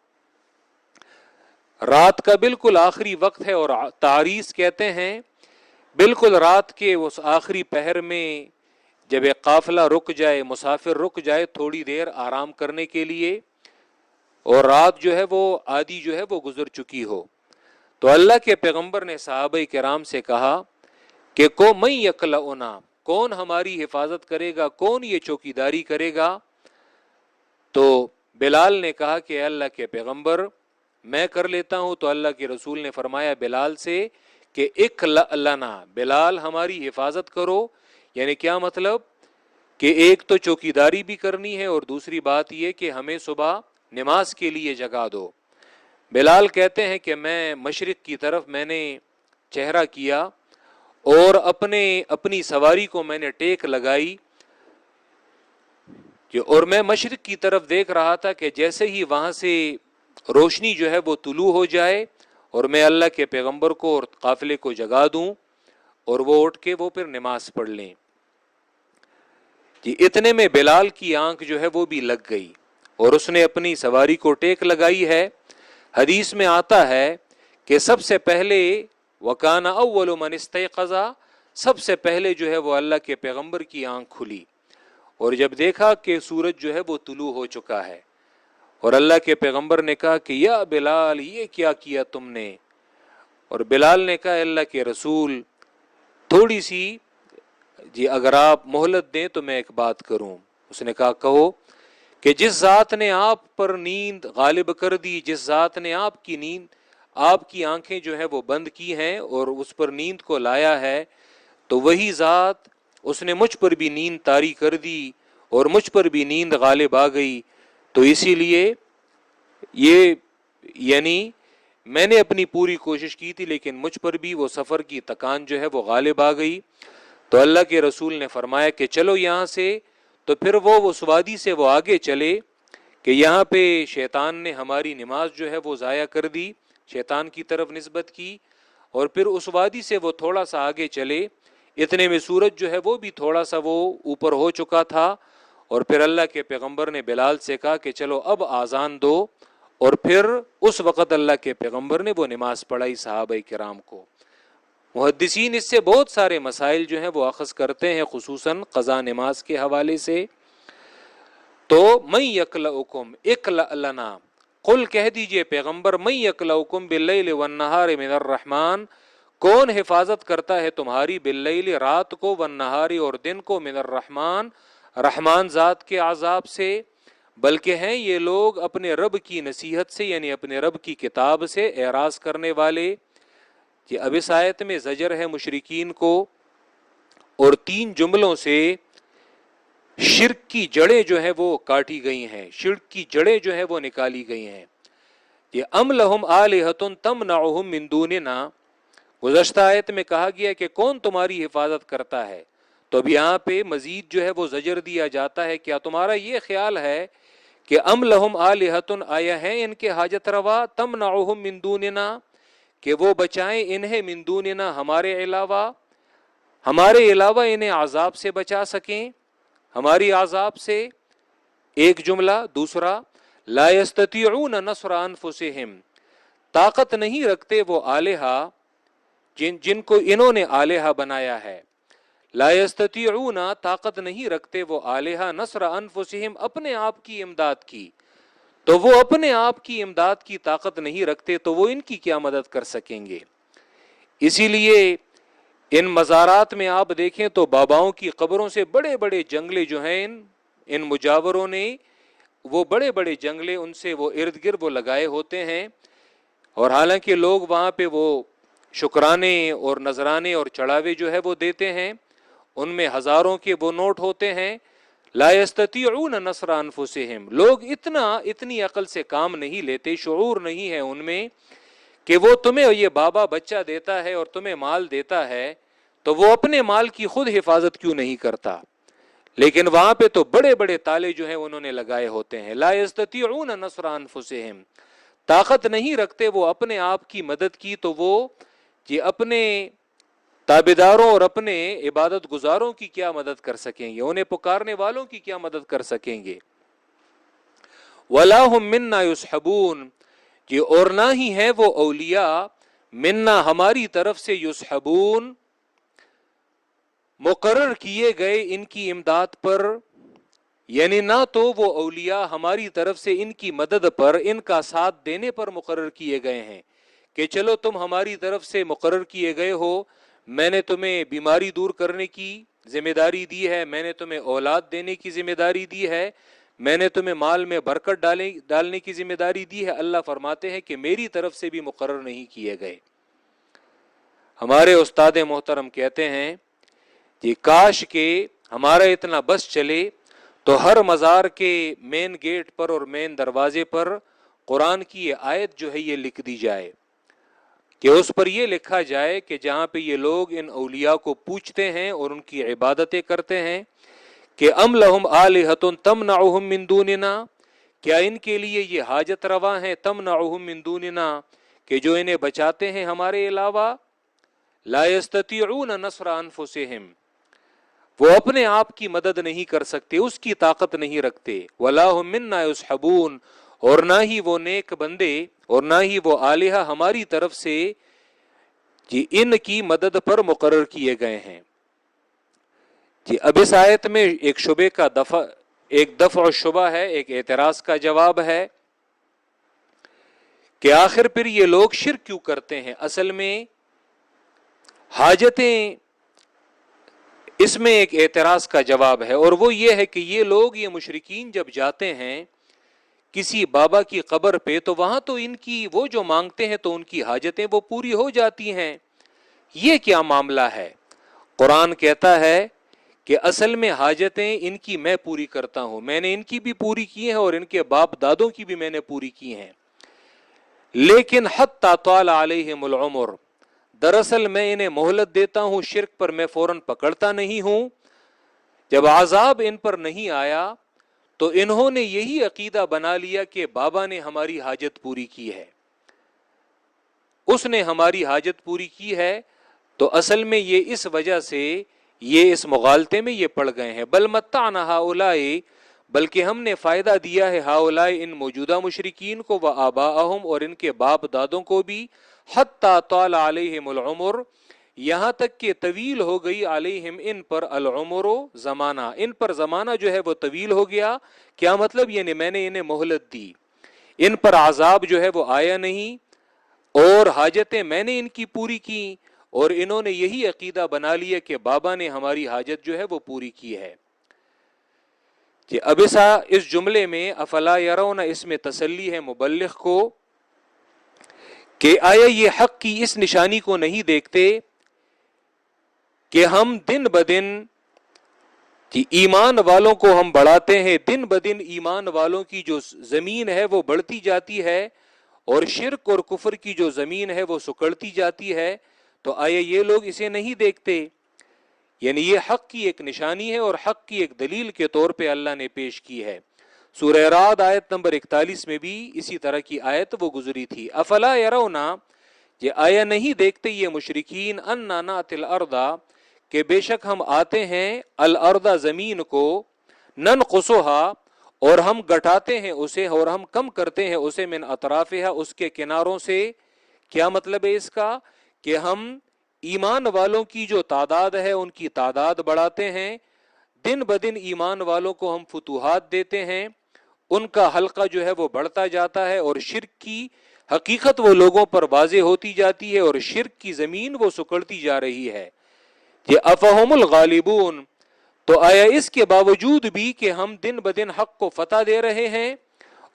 رات کا بالکل آخری وقت ہے، اور تعریس کہتے ہیں بالکل رات کے اس آخری پہر میں جب ایک قافلہ رک جائے، مسافر رک جائے تھوڑی دیر آرام کرنے کے لیے، اور رات جو ہے وہ آدھی جو ہے وہ گزر چکی ہو، تو اللہ کے پیغمبر نے صحابہ کرام سے کہا کہ کو من یکلؤنا، کون ہماری حفاظت کرے گا، کون یہ چوکیداری کرے گا؟ تو بلال نے کہا کہ اللہ کے پیغمبر میں کر لیتا ہوں. تو اللہ کے رسول نے فرمایا بلال سے کہ اکلأ لنا، بلال ہماری حفاظت کرو. یعنی کیا مطلب کہ ایک تو چوکیداری بھی کرنی ہے، اور دوسری بات یہ کہ ہمیں صبح نماز کے لیے جگا دو. بلال کہتے ہیں کہ میں مشرق کی طرف میں نے چہرہ کیا اور اپنی سواری کو میں نے ٹیک لگائی، اور میں مشرق کی طرف دیکھ رہا تھا کہ جیسے ہی وہاں سے روشنی جو ہے وہ طلوع ہو جائے اور میں اللہ کے پیغمبر کو اور قافلے کو جگا دوں اور وہ اٹھ کے وہ پھر نماز پڑھ لیں. جی اتنے میں بلال کی آنکھ جو ہے وہ بھی لگ گئی اور اس نے اپنی سواری کو ٹیک لگائی ہے. حدیث میں آتا ہے کہ سب سے پہلے وَكَانَ أَوَّلُ مَنِ اسْتَيْقَظَ، سب سے پہلے جو ہے وہ اللہ کے پیغمبر کی آنکھ کھلی، اور جب دیکھا کہ سورج جو ہے وہ طلوع ہو چکا ہے، اور اللہ کے پیغمبر نے کہا کہ یا بلال یہ کیا کیا تم نے؟ اور بلال نے کہا اللہ کے رسول تھوڑی سی جی اگر آپ مہلت دیں تو میں ایک بات کروں. اس نے کہا کہو. کہ جس ذات نے آپ پر نیند غالب کر دی، جس ذات نے آپ کی آنکھیں جو ہے وہ بند کی ہیں اور اس پر نیند کو لایا ہے، تو وہی ذات اس نے مجھ پر بھی نیند طاری کر دی اور مجھ پر بھی نیند غالب آ گئی. تو اسی لیے یہ یعنی میں نے اپنی پوری کوشش کی تھی لیکن مجھ پر بھی وہ سفر کی تکان جو ہے وہ غالب آ گئی. تو اللہ کے رسول نے فرمایا کہ چلو یہاں سے. تو پھر وہ اس وادی سے وہ آگے چلے کہ یہاں پہ شیطان نے ہماری نماز جو ہے وہ ضائع کر دی، شیطان کی طرف نسبت کی. اور پھر اس وادی سے وہ تھوڑا سا آگے چلے، اتنے میں سورج جو ہے وہ بھی تھوڑا سا وہ اوپر ہو چکا تھا. اور پھر اللہ کے پیغمبر نے بلال سے کہا کہ چلو اب آذان دو، اور پھر اس وقت اللہ کے پیغمبر نے وہ نماز پڑھائی صحابہ کرام کو. محدثین اس سے بہت سارے مسائل جو ہیں وہ اخذ کرتے ہیں، خصوصاً قضا نماز کے حوالے سے. تو من یکلؤکم اکلأ لنا، قل کہہ دیجئے پیغمبر من یکلؤکم باللیل والنہار من الرحمن، کون حفاظت کرتا ہے تمہاری باللیل رات کو، والنہار اور دن کو، من الرحمن رحمان ذات کے عذاب سے. بلکہ ہیں یہ لوگ اپنے رب کی نصیحت سے یعنی اپنے رب کی کتاب سے اعراض کرنے والے. کہ اب اس آیت میں زجر ہے مشرکین کو، اور 3 جملوں سے شرک کی جڑیں جو ہیں وہ کاٹی گئی ہیں، شرک کی جڑیں جو ہیں وہ نکالی گئی ہیں. یہ ام لہم آلہۃ تمنعہم من دوننا، گزشتہ آیت میں کہا گیا کہ کون تمہاری حفاظت کرتا ہے، تو اب یہاں پہ مزید جو ہے وہ زجر دیا جاتا ہے. کیا تمہارا یہ خیال ہے کہ ام لہم آلہۃ، آیا ہیں ان کے حاجت روا، تمنعہم من دوننا، کہ وہ بچائیں انہیں من دوننا ہمارے علاوہ انہیں عذاب سے بچا سکیں، ہماری عذاب سے. ایک جملہ. دوسرا لا یستطیعون نصر انفسہم، طاقت نہیں رکھتے وہ آلہہ جن کو انہوں نے آلہہ بنایا ہے. لا یستطیعون، طاقت نہیں رکھتے وہ آلہہ، نصر انفسہم، اپنے آپ کی امداد کی. تو وہ اپنے آپ کی امداد کی طاقت نہیں رکھتے تو وہ ان کی کیا مدد کر سکیں گے. اسی لیے ان مزارات میں آپ دیکھیں تو باباؤں کی قبروں سے بڑے بڑے جنگلے جو ہیں ان مجاوروں نے وہ بڑے بڑے جنگلے ان سے وہ ارد گرد وہ لگائے ہوتے ہیں. اور حالانکہ لوگ وہاں پہ وہ شکرانے اور نذرانے اور چڑھاوے جو ہے وہ دیتے ہیں، ان میں ہزاروں کے وہ نوٹ ہوتے ہیں، لا یستطیعون نصر انفسہم، لوگ اتنی عقل سے کام نہیں لیتے، شعور نہیں ہے ان میں کہ وہ تمہیں یہ بابا بچہ دیتا ہے اور تمہیں مال دیتا ہے تو وہ اپنے مال کی خود حفاظت کیوں نہیں کرتا؟ لیکن وہاں پہ تو بڑے بڑے تالے جو ہیں انہوں نے لگائے ہوتے ہیں. لا یستطیعون نصر انفسہم، طاقت نہیں رکھتے وہ اپنے آپ کی مدد کی، تو وہ یہ اپنے تابعداروں اور اپنے عبادت گزاروں کی کیا مدد کر سکیں گے، انہیں پکارنے والوں کی کیا مدد کر سکیں گے. وَلَا هُم مِنَّا يُصْحَبُونَ، یہ اور نہ ہی ہے وہ اولیاء منا ہماری طرف سے، یصحبون مقرر کیے گئے ان کی امداد پر، یعنی نہ تو وہ اولیاء ہماری طرف سے ان کی مدد پر، ان کا ساتھ دینے پر مقرر کیے گئے ہیں کہ چلو تم ہماری طرف سے مقرر کیے گئے ہو، میں نے تمہیں بیماری دور کرنے کی ذمہ داری دی ہے، میں نے تمہیں اولاد دینے کی ذمہ داری دی ہے، میں نے تمہیں مال میں برکت ڈالنے کی ذمہ داری دی ہے. اللہ فرماتے ہیں کہ میری طرف سے بھی مقرر نہیں کیے گئے. ہمارے استاد محترم کہتے ہیں کہ کاش کہ ہمارا اتنا بس چلے تو ہر مزار کے مین گیٹ پر اور مین دروازے پر قرآن کی یہ آیت جو ہے یہ لکھ دی جائے کہ اس پر یہ لکھا جائے کہ جہاں پہ یہ لوگ ان اولیاء کو پوچھتے ہیں اور ان کی عبادتیں کرتے ہیں کہ ام لہم آلہۃ تمنعہم من دوننا، کیا ان کے لیے یہ حاجت روا ہیں، تمنعہم من دوننا کہ جو انہیں بچاتے ہیں ہمارے علاوہ. لا یستطیعون نصر انفسہم، وہ اپنے آپ کی مدد نہیں کر سکتے، اس کی طاقت نہیں رکھتے. ولا ہم منا یصحبون، اور نہ ہی وہ نیک بندے اور نہ ہی وہ آلہہ ہماری طرف سے جی ان کی مدد پر مقرر کیے گئے ہیں. جی اب اس آیت میں ایک شبے کا دفع شبہ ہے، ایک اعتراض کا جواب ہے کہ آخر پھر یہ لوگ شرک کیوں کرتے ہیں. اصل میں حاجتیں، اس میں ایک اعتراض کا جواب ہے، اور وہ یہ ہے کہ یہ لوگ، یہ مشرکین جب جاتے ہیں کسی بابا کی قبر پہ تو وہاں تو ان کی وہ جو مانگتے ہیں تو ان کی حاجتیں وہ پوری ہو جاتی ہیں. یہ کیا معاملہ ہے؟ قرآن کہتا ہے کہ اصل میں حاجتیں ان کی میں پوری کرتا ہوں، میں نے ان کی بھی پوری کی ہیں اور ان کے باپ دادوں کی بھی میں نے پوری کی ہیں. لیکن حتی طال علیہم العمر، دراصل میں انہیں مہلت دیتا ہوں، شرک پر میں فوراً پکڑتا نہیں ہوں. جب عذاب ان پر نہیں آیا تو انہوں نے یہی عقیدہ بنا لیا کہ بابا نے ہماری حاجت پوری کی ہے، اس نے ہماری حاجت پوری کی ہے. تو اصل میں یہ اس وجہ سے یہ اس مغالطے میں یہ پڑ گئے ہیں. بل متعنا ہؤلاء، بلکہ ہم نے فائدہ دیا ہے ہؤلاء ان موجودہ مشرکین کو، وآباءہم اور ان کے باپ دادوں کو بھی، حتی طال علیہم العمر یہاں تک کہ طویل ہو گئی علیہم ان پر العمر زمانہ، ان پر زمانہ جو ہے وہ طویل ہو گیا. کیا مطلب؟ یعنی میں نے انہیں مہلت دی، ان پر عذاب جو ہے وہ آیا نہیں اور حاجتیں میں نے ان کی پوری کی، اور انہوں نے یہی عقیدہ بنا لیا کہ بابا نے ہماری حاجت جو ہے وہ پوری کی ہے. کہ اب اس جملے میں افلا یرون، اس میں تسلی ہے مبلغ کو کہ آیا یہ حق کی اس نشانی کو نہیں دیکھتے کہ ہم دن بدن ایمان والوں کو ہم بڑھاتے ہیں، دن بدن ایمان والوں کی جو زمین ہے وہ بڑھتی جاتی ہے اور شرک اور کفر کی جو زمین ہے وہ سکڑتی جاتی ہے. تو آیا یہ لوگ اسے نہیں دیکھتے؟ یعنی یہ حق کی ایک نشانی ہے اور حق کی ایک دلیل کے طور پہ اللہ نے پیش کی ہے. سورہ رعد آیت نمبر 41 میں بھی اسی طرح کی آیت وہ گزری تھی. افلا یرونا، یہ آیا نہیں دیکھتے یہ مشرکین، انا ناتی الارض کہ بے شک ہم آتے ہیں الارض زمین کو، ننقصها اور ہم گھٹاتے ہیں اسے اور ہم کم کرتے ہیں اسے، من اطرافها اس کے کناروں سے. کیا مطلب ہے اس کا؟ کہ ہم ایمان والوں کی جو تعداد ہے ان کی تعداد بڑھاتے ہیں، دن بدن ایمان والوں کو ہم فتوحات دیتے ہیں، ان کا حلقہ جو ہے وہ بڑھتا جاتا ہے اور شرک کی حقیقت وہ لوگوں پر واضح ہوتی جاتی ہے اور شرک کی زمین وہ سکڑتی جا رہی ہے. یہ افہم الغالبون، تو آیا اس کے باوجود بھی کہ ہم دن بدن حق کو فتح دے رہے ہیں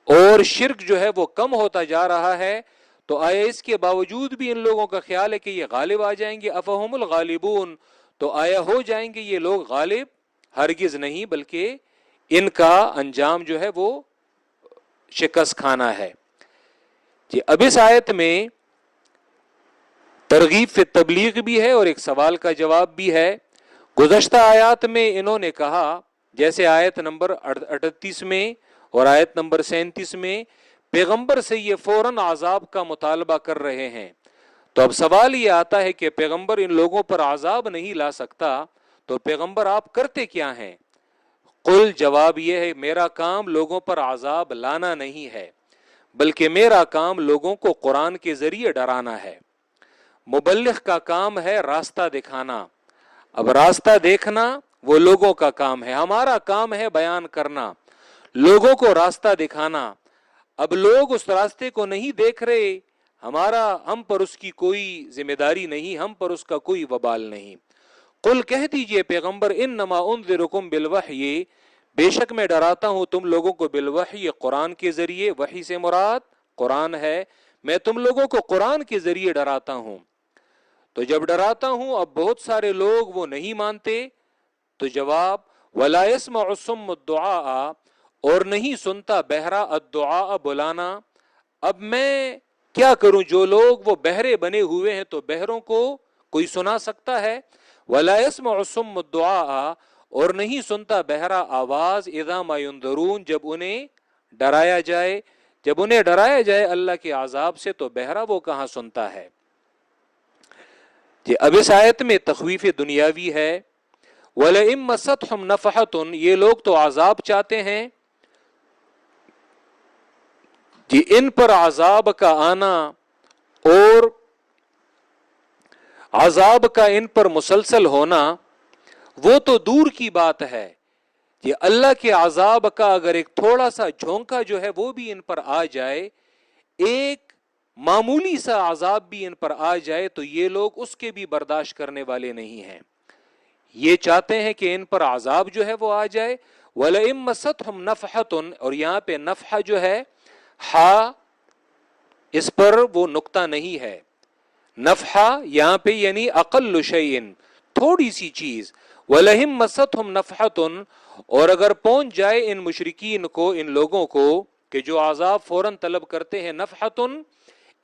اور شرک جو ہے وہ کم ہوتا جا رہا ہے، تو آیا اس کے باوجود بھی ان لوگوں کا خیال ہے کہ یہ غالب آ جائیں گے؟ افہم الغالبون، تو آیا ہو جائیں گے یہ لوگ غالب؟ ہرگز نہیں، بلکہ ان کا انجام جو ہے وہ شکست کھانا ہے. جی اب اس آیت میں ترغیب فی تبلیغ بھی ہے اور ایک سوال کا جواب بھی ہے. گزشتہ آیات میں انہوں نے کہا، جیسے آیت نمبر 38 میں اور آیت نمبر 37 میں پیغمبر سے یہ فوراً عذاب کا مطالبہ کر رہے ہیں. تو اب سوال یہ آتا ہے کہ پیغمبر ان لوگوں پر عذاب نہیں لا سکتا تو پیغمبر آپ کرتے کیا ہیں؟ قل، جواب یہ ہے میرا کام لوگوں پر عذاب لانا نہیں ہے، بلکہ میرا کام لوگوں کو قرآن کے ذریعے ڈرانا ہے. مبلغ کا کام ہے راستہ دکھانا. اب راستہ دیکھنا وہ لوگوں کا کام ہے، ہمارا کام ہے بیان کرنا، لوگوں کو راستہ دکھانا. اب لوگ اس راستے کو نہیں دیکھ رہے، ہم پر اس کی کوئی ذمہ داری نہیں، ہم پر اس کا کوئی وبال نہیں. قل، کہہ دیجئے پیغمبر، انما انذرکم بالوحی، بے شک میں ڈراتا ہوں تم لوگوں کو بالوحی، قرآن کے ذریعے. وحی سے مراد قرآن ہے، میں تم لوگوں کو قرآن کے ذریعے ڈراتا ہوں. تو جب ڈراتا ہوں اب بہت سارے لوگ وہ نہیں مانتے، تو جواب ولا يسمع الصم الدعاء، اور نہیں سنتا بہرا الدعاء، بلانا. اب میں کیا کروں؟ جو لوگ وہ بہرے بنے ہوئے ہیں تو بہروں کو کوئی سنا سکتا ہے. ولا يسمع الصم الدعاء، اور نہیں سنتا بہرا آواز، اذا ما ينذرون، جب انہیں ڈرایا جائے. جب انہیں ڈرایا جائے اللہ کے عذاب سے تو بہرا وہ کہاں سنتا ہے. اب اس آیت میں تخویف دنیاوی ہے. وَلَئِن مَّسَّتْهُمْ نَفَحَةٌ، یہ لوگ تو عذاب چاہتے ہیں، جی ان پر عذاب کا آنا اور عذاب کا ان پر مسلسل ہونا وہ تو دور کی بات ہے. یہ اللہ کے عذاب کا اگر ایک تھوڑا سا جھونکا جو ہے وہ بھی ان پر آ جائے، ایک معمولی سا عذاب بھی ان پر آ جائے، تو یہ لوگ اس کے بھی برداشت کرنے والے نہیں ہیں. یہ چاہتے ہیں کہ ان پر عذاب جو ہے وہ آ جائے. وَلَئِن مَّسَّتْهُمْ نَفْحَةٌ، اور یہاں پہ نفحہ جو ہے ہا، اس پر وہ نقطہ نہیں ہے. نفحہ یہاں پہ یعنی اقل شیئن، تھوڑی سی چیز. وَلَئِن مَّسَّتْهُمْ نَفْحَةٌ، اور اگر پہنچ جائے ان مشرکین کو، ان لوگوں کو کہ جو عذاب فوراً طلب کرتے ہیں، نفحۃ،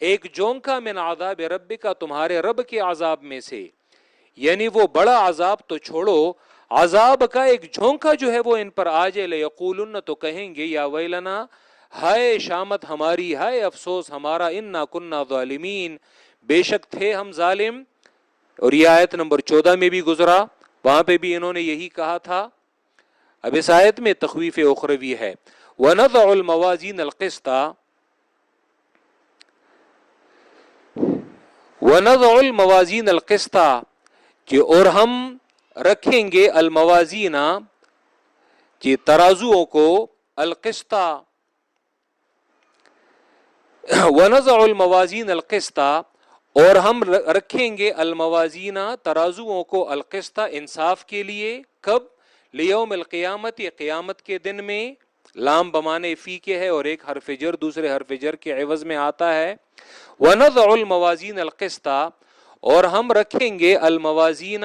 ایک جونکا من عذاب ربک، تمہارے رب کے عذاب میں سے، یعنی وہ بڑا عذاب تو چھوڑو، عذاب کا ایک جھونکا جو ہے وہ ان پر آ جائے، لیقولن، تو کہیں گے، یا ویلنا، ہائے شامت ہماری، ہائے افسوس ہمارا، انا کننا ظالمین، بے شک تھے ہم ظالم. اور یہ آیت نمبر 14 میں بھی گزرا، وہاں پہ بھی انہوں نے یہی کہا تھا. اب اس آیت میں تخویف اخروی ہے. وَنَضَعُ الْمَوَازِينَ الْقِسْطَ، وَنَضَعُ الْمَوَازِينَ الْقِسْطَ، کہ اور ہم رکھیں گے الموازین، کہ ترازوؤں کو، القسط، وَنَضَعُ الْمَوَازِينَ الْقِسْطَ، اور ہم رکھیں گے الموازین، ترازوؤں کو، القسط، انصاف کے لیے. کب؟ لیوم القیامت، قیامت کے دن میں. لام بمانے فی کے ہے اور ایک حرف جر دوسرے حرف جر کے عوض میں آتا ہے. وَنَضَعُ الْمَوَازِينَ الْقِسْطَ، اور ہم رکھیں گے الموازین،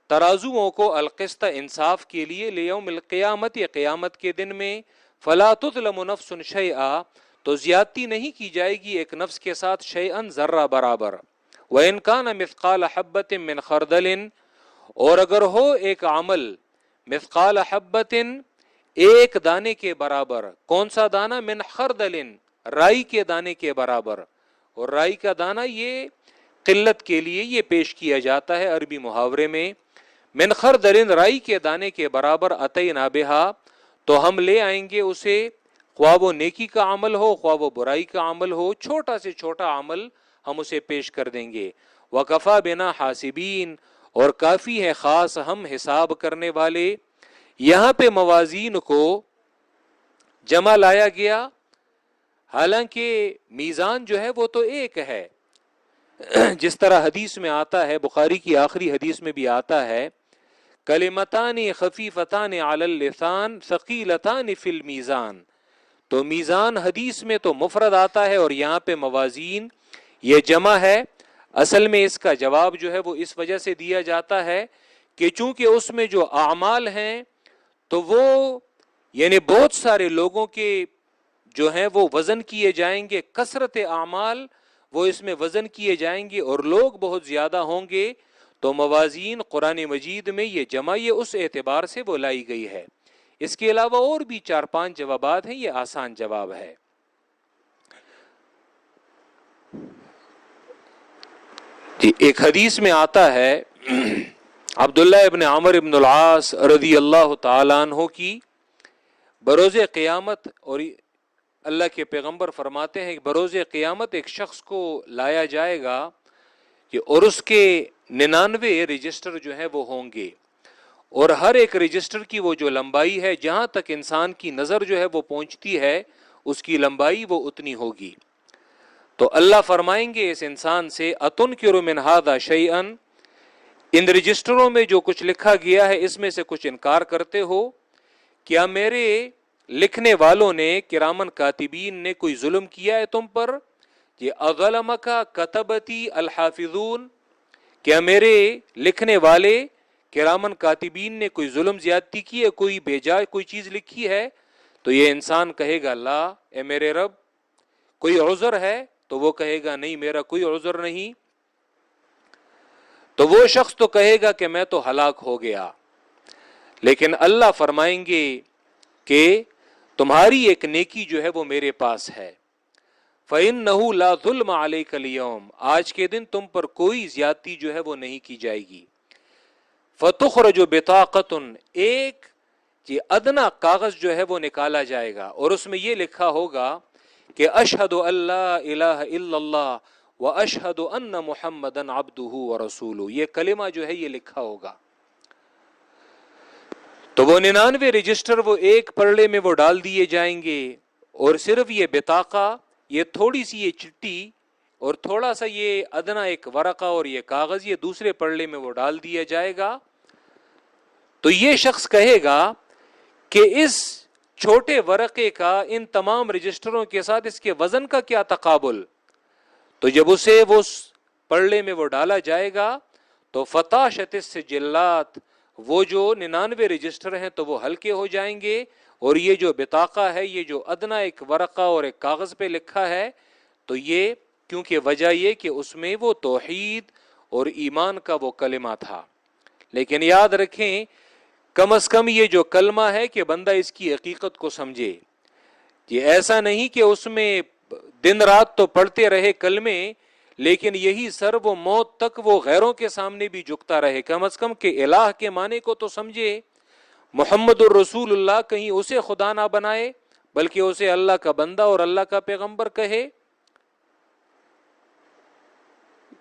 ترازوؤں کو، القسط، انصاف کے لیے، لیوم القیامت، قیامت کے دن میں. فَلَا تُظْلَمُ نَفْسٌ شَيْئًا، تو زیادتی نہیں کی جائے گی ایک نفس کے ساتھ، شیئن، ذرہ برابر. وَإِنْ كَانَ مِثْقَالَ حَبَّةٍ مِّنْ خَرْدَلٍ، اور اگر ہو ایک عمل، مثقال حبۃ، ایک دانے کے برابر. کون سا دانہ؟ من خردل، رائی کے دانے کے برابر. اور رائی کا دانہ یہ قلت کے لیے یہ پیش کیا جاتا ہے عربی محاورے میں. من خردل، رائی کے دانے کے برابر، اتینا بہا، تو ہم لے آئیں گے اسے، خواہ وہ نیکی کا عمل ہو خواہ وہ برائی کا عمل ہو، چھوٹا سے چھوٹا عمل ہم اسے پیش کر دیں گے. وَكَفَى بِنَا حَاسِبِينَ، اور کافی ہے خاص ہم حساب کرنے والے. یہاں پہ موازین کو جمع لایا گیا، حالانکہ میزان جو ہے وہ تو ایک ہے. جس طرح حدیث میں آتا ہے، بخاری کی آخری حدیث میں بھی آتا ہے، کلمتان خفیفتان علی اللسان ثقیلتان فی المیزان. تو میزان حدیث میں تو مفرد آتا ہے اور یہاں پہ موازین یہ جمع ہے. اصل میں اس کا جواب جو ہے وہ اس وجہ سے دیا جاتا ہے کہ چونکہ اس میں جو اعمال ہیں تو وہ یعنی بہت سارے لوگوں کے جو ہیں وہ وزن کیے جائیں گے، کثرت اعمال وہ اس میں وزن کیے جائیں گے اور لوگ بہت زیادہ ہوں گے. تو موازین قرآن مجید میں یہ جمع یہ اس اعتبار سے وہ لائی گئی ہے. اس کے علاوہ اور بھی 4-5 جوابات ہیں، یہ آسان جواب ہے. جی ایک حدیث میں آتا ہے عبداللہ ابن عمر ابن العاص رضی اللہ تعالیٰ عنہ کی بروز قیامت، اور اللہ کے پیغمبر فرماتے ہیں کہ بروز قیامت ایک شخص کو لایا جائے گا کہ اور اس کے 99 رجسٹر جو ہیں وہ ہوں گے، اور ہر ایک رجسٹر کی وہ جو لمبائی ہے، جہاں تک انسان کی نظر جو ہے وہ پہنچتی ہے اس کی لمبائی وہ اتنی ہوگی. تو اللہ فرمائیں گے اس انسان سے اتنکر من ھذا شیئا، ان رجسٹروں میں جو کچھ لکھا گیا ہے اس میں سے کچھ انکار کرتے ہو؟ کیا میرے لکھنے والوں نے کرامن کاتبین نے کوئی ظلم کیا ہے تم پر؟ یہ اظلمک کتبتی الحافظون، کیا میرے لکھنے والے کرامن کاتبین نے کوئی ظلم زیادتی کی ہے، کوئی بےجا کوئی چیز لکھی ہے؟ تو یہ انسان کہے گا لا اے میرے رب. کوئی عذر ہے؟ تو وہ کہے گا نہیں میرا کوئی عذر نہیں. تو وہ شخص تو کہے گا کہ میں تو ہلاک ہو گیا. لیکن اللہ فرمائیں گے کہ تمہاری ایک نیکی جو ہے وہ میرے پاس ہے. فَإِنَّهُ لَا ظُلْمَ عَلَيْكَ الْيَوْمَ، آج کے دن تم پر کوئی زیادتی جو ہے وہ نہیں کی جائے گی. فَتُخْرَجُ بِطَاقَةٌ، ایک ادنا کاغذ جو ہے وہ نکالا جائے گا اور اس میں یہ لکھا ہوگا کہ اشہد ان لا الہ الا اللہ واشہد ان محمدن عبدہ ورسولہ، یہ کلمہ جو ہے یہ لکھا ہوگا. تو وہ 99 رجسٹر وہ ایک پرلے میں وہ ڈال دیے جائیں گے، اور صرف یہ بطاقہ، یہ تھوڑی سی یہ چٹی اور تھوڑا سا یہ ادنا ایک ورقہ اور یہ کاغذ یہ دوسرے پرلے میں وہ ڈال دیا جائے گا. تو یہ شخص کہے گا کہ اس چھوٹے ورقے کا ان تمام رجسٹروں کے ساتھ اس کے وزن کا کیا تقابل؟ تو جب اسے وہ پرلے میں وہ ڈالا جائے گا تو فتاشت السجلات، وہ جو 99 رجسٹر ہیں تو وہ ہلکے ہو جائیں گے، اور یہ جو بطاقہ ہے یہ جو ادنا ایک ورقہ اور ایک کاغذ پہ لکھا ہے تو یہ کیونکہ وجہ یہ کہ اس میں وہ توحید اور ایمان کا وہ کلمہ تھا. لیکن یاد رکھیں کم از کم یہ جو کلمہ ہے کہ بندہ اس کی حقیقت کو سمجھے. یہ ایسا نہیں کہ اس میں دن رات تو پڑھتے رہے کلمے لیکن یہی سر وہ موت تک وہ غیروں کے سامنے بھی جھکتا رہے. کم از کم کہ الہ کے معنی کو تو سمجھے. محمد الرسول اللہ کہیں اسے خدا نہ بنائے بلکہ اسے اللہ کا بندہ اور اللہ کا پیغمبر کہے.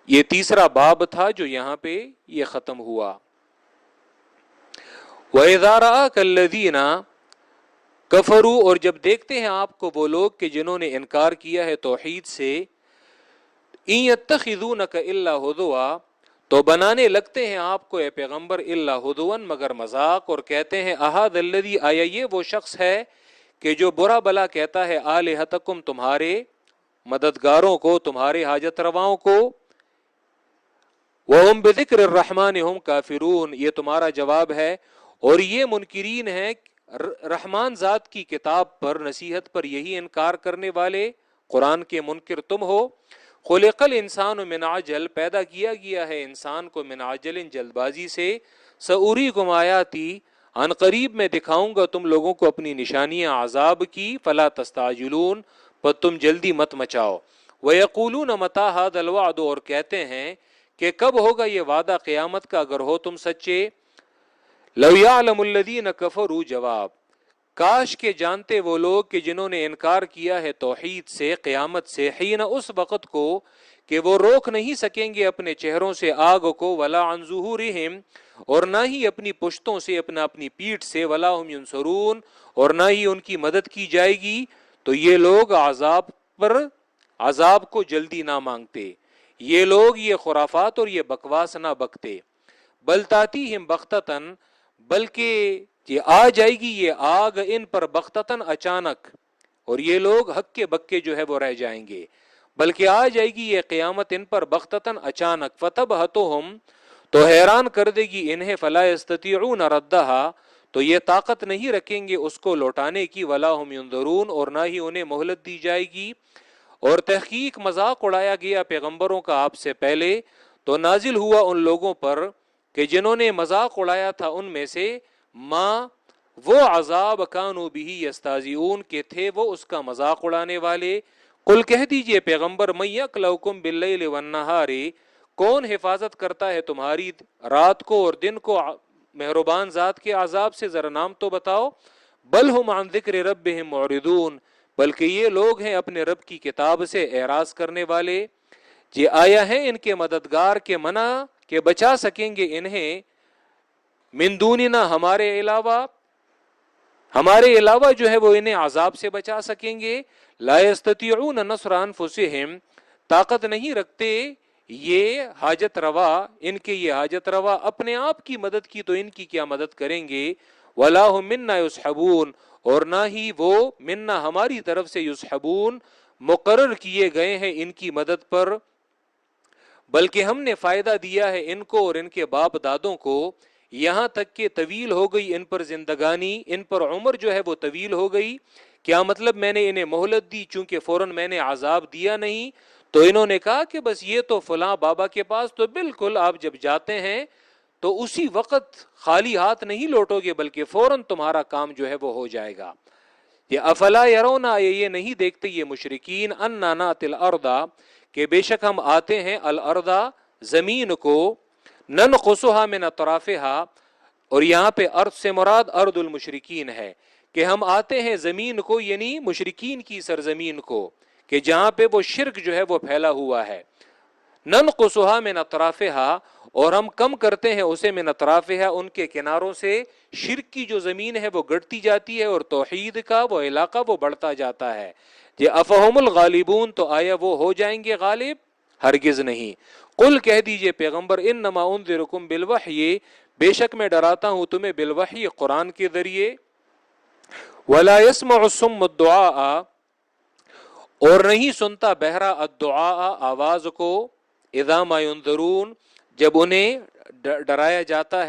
یہ تیسرا باب تھا جو یہاں پہ یہ ختم ہوا. وَإِذَا رَآكَ الَّذِينَ كَفَرُوا، اور جب دیکھتے ہیں آپ کو وہ لوگ کہ جنہوں نے انکار کیا ہے توحید سے، إِن يَتَّخِذُونَكَ إِلَّا هُزُوًا، تو بنانے لگتے ہیں آپ کو اے پیغمبر إِلَّا هُزُوًا مگر مذاق، اور کہتے ہیں أَهَذَا الَّذِي، آیا یہ وہ شخص ہے کہ جو برا بلا کہتا ہے آلہتکم، تمہارے مددگاروں کو، تمہارے حاجت رواؤں کو، وَهُمْ بِذِكْرِ الرَّحْمَنِ هُمْ كَافِرُونَ، یہ تمہارا جواب ہے. اور یہ منکرین ہیں رحمان ذات کی کتاب پر، نصیحت پر یہی انکار کرنے والے قرآن کے منکر تم ہو. خلق الانسان من عجل، پیدا کیا گیا ہے انسان کو من عجل، جلد بازی سے. سأریکم آیاتی، ان قریب میں دکھاؤں گا تم لوگوں کو اپنی نشانیاں عذاب کی. فلا تستعجلون، پر تم جلدی مت مچاؤ. ویقولون متی ھذا الوعد، اور کہتے ہیں کہ کب ہوگا یہ وعدہ قیامت کا اگر ہو تم سچے. لو یعلم الذین کفروا، جواب کاش کے جانتے وہ لوگ کہ جنہوں نے انکار کیا ہے توحید سے، قیامت سے، حین اس وقت کو کہ وہ روک نہیں سکیں گے اپنے چہروں سے آگ کو، ولا عن ظہورہم، اور نہ ہی اپنی پشتوں سے، اپنی پیٹھ سے، ولا ہم ینصرون، اور نہ ہی ان کی مدد کی جائے گی. تو یہ لوگ عذاب کو جلدی نہ مانگتے، یہ لوگ یہ خرافات اور یہ بکواس نہ بکتے. بل تاتیہم بغتۃ، بلکہ یہ آ جائے گی یہ آگ ان پر بغتۃ، اچانک، اور یہ لوگ حق کے بکے جو ہے وہ رہ جائیں گے. بلکہ آ جائے گی یہ قیامت ان پر بغتۃ، اچانک. فتبہتہم، تو حیران کر دے گی انہیں. فلا یستطیعون ردہا، تو یہ طاقت نہیں رکھیں گے اس کو لوٹانے کی، ولا ہم ینظرون، اور نہ ہی انہیں مہلت دی جائے گی۔ اور تحقیق مذاق اڑایا گیا پیغمبروں کا آپ سے پہلے، تو نازل ہوا ان لوگوں پر کہ جنہوں نے مذاق اڑایا تھا ان میں سے، ماں وہ عذاب کانوا بہ یستہزئون کہ تھے وہ اس کا مذاق اڑانے والے۔ قل کہہ دیجئے پیغمبر، من یکلؤکم باللیل والنہار، کون حفاظت کرتا ہے تمہاری رات کو اور دن کو مہربان ذات کے عذاب سے، ذرا نام تو بتاؤ۔ بل ہم عن ذکر ربہم معرضون، بلکہ یہ لوگ ہیں اپنے رب کی کتاب سے اعراض کرنے والے۔ یہ آیا ہے ان کے مددگار کے منع کہ بچا سکیں گے انہیں، من دوننا ہمارے علاوہ جو ہے وہ انہیں عذاب سے بچا سکیں گے۔ لا یستطیعون نصر انفسہم، طاقت نہیں رکھتے یہ حاجت روا، ان کے یہ حاجت روا اپنے آپ کی مدد کی تو ان کی کیا مدد کریں گے۔ ولا ہم منا یصحبون، اور نہ ہی وہ منا ہماری طرف سے یصحبون مقرر کیے گئے ہیں ان کی مدد پر، بلکہ ہم نے فائدہ دیا ہے ان کو اور ان کے باپ دادوں کو، یہاں تک کہ طویل ہو گئی ان پر زندگانی، ان پر عمر جو ہے وہ طویل ہو گئی۔ کیا مطلب؟ میں نے انہیں مہلت دی، چونکہ فوراً میں نے عذاب دیا نہیں، تو انہوں نے کہا کہ بس یہ تو فلاں بابا کے پاس، تو بالکل آپ جب جاتے ہیں تو اسی وقت خالی ہاتھ نہیں لوٹو گے، بلکہ فوراً تمہارا کام جو ہے وہ ہو جائے گا۔ یہ افلا یرون، یہ نہیں دیکھتے یہ مشرکین، انا ناتی الارض کہ بے شک ہم آتے ہیں الارض زمین کو، ننقصها من اطرافها، اور یہاں پہ ارض سے مراد ارض المشرکین ہے، کہ ہم آتے ہیں زمین کو، یعنی مشرکین کی سرزمین کو، کہ جہاں پہ وہ شرک جو ہے وہ پھیلا ہوا ہے۔ ننقصها من اطرافها، اور ہم کم کرتے ہیں اسے من اطرافها، ان کے کناروں سے۔ شرک کی جو زمین ہے وہ گڑتی جاتی ہے، اور توحید کا وہ علاقہ وہ بڑھتا جاتا ہے۔ یہ افہم الغالبون، تو آیا وہ ہو جائیں گے غالب؟ ہرگز نہیں۔ قل کہہ دیجئے پیغمبر، انما انذرکم بالوحی، بے شک میں ڈراتا ہوں تمہیں بالوحی، قرآن کے ذریعے۔ ولا يسمع الصم الدعاء، اور نہیں سنتا بہرا الدعاء آواز کو، اذا ما ينذرون، جب انہیں ڈرایا جاتا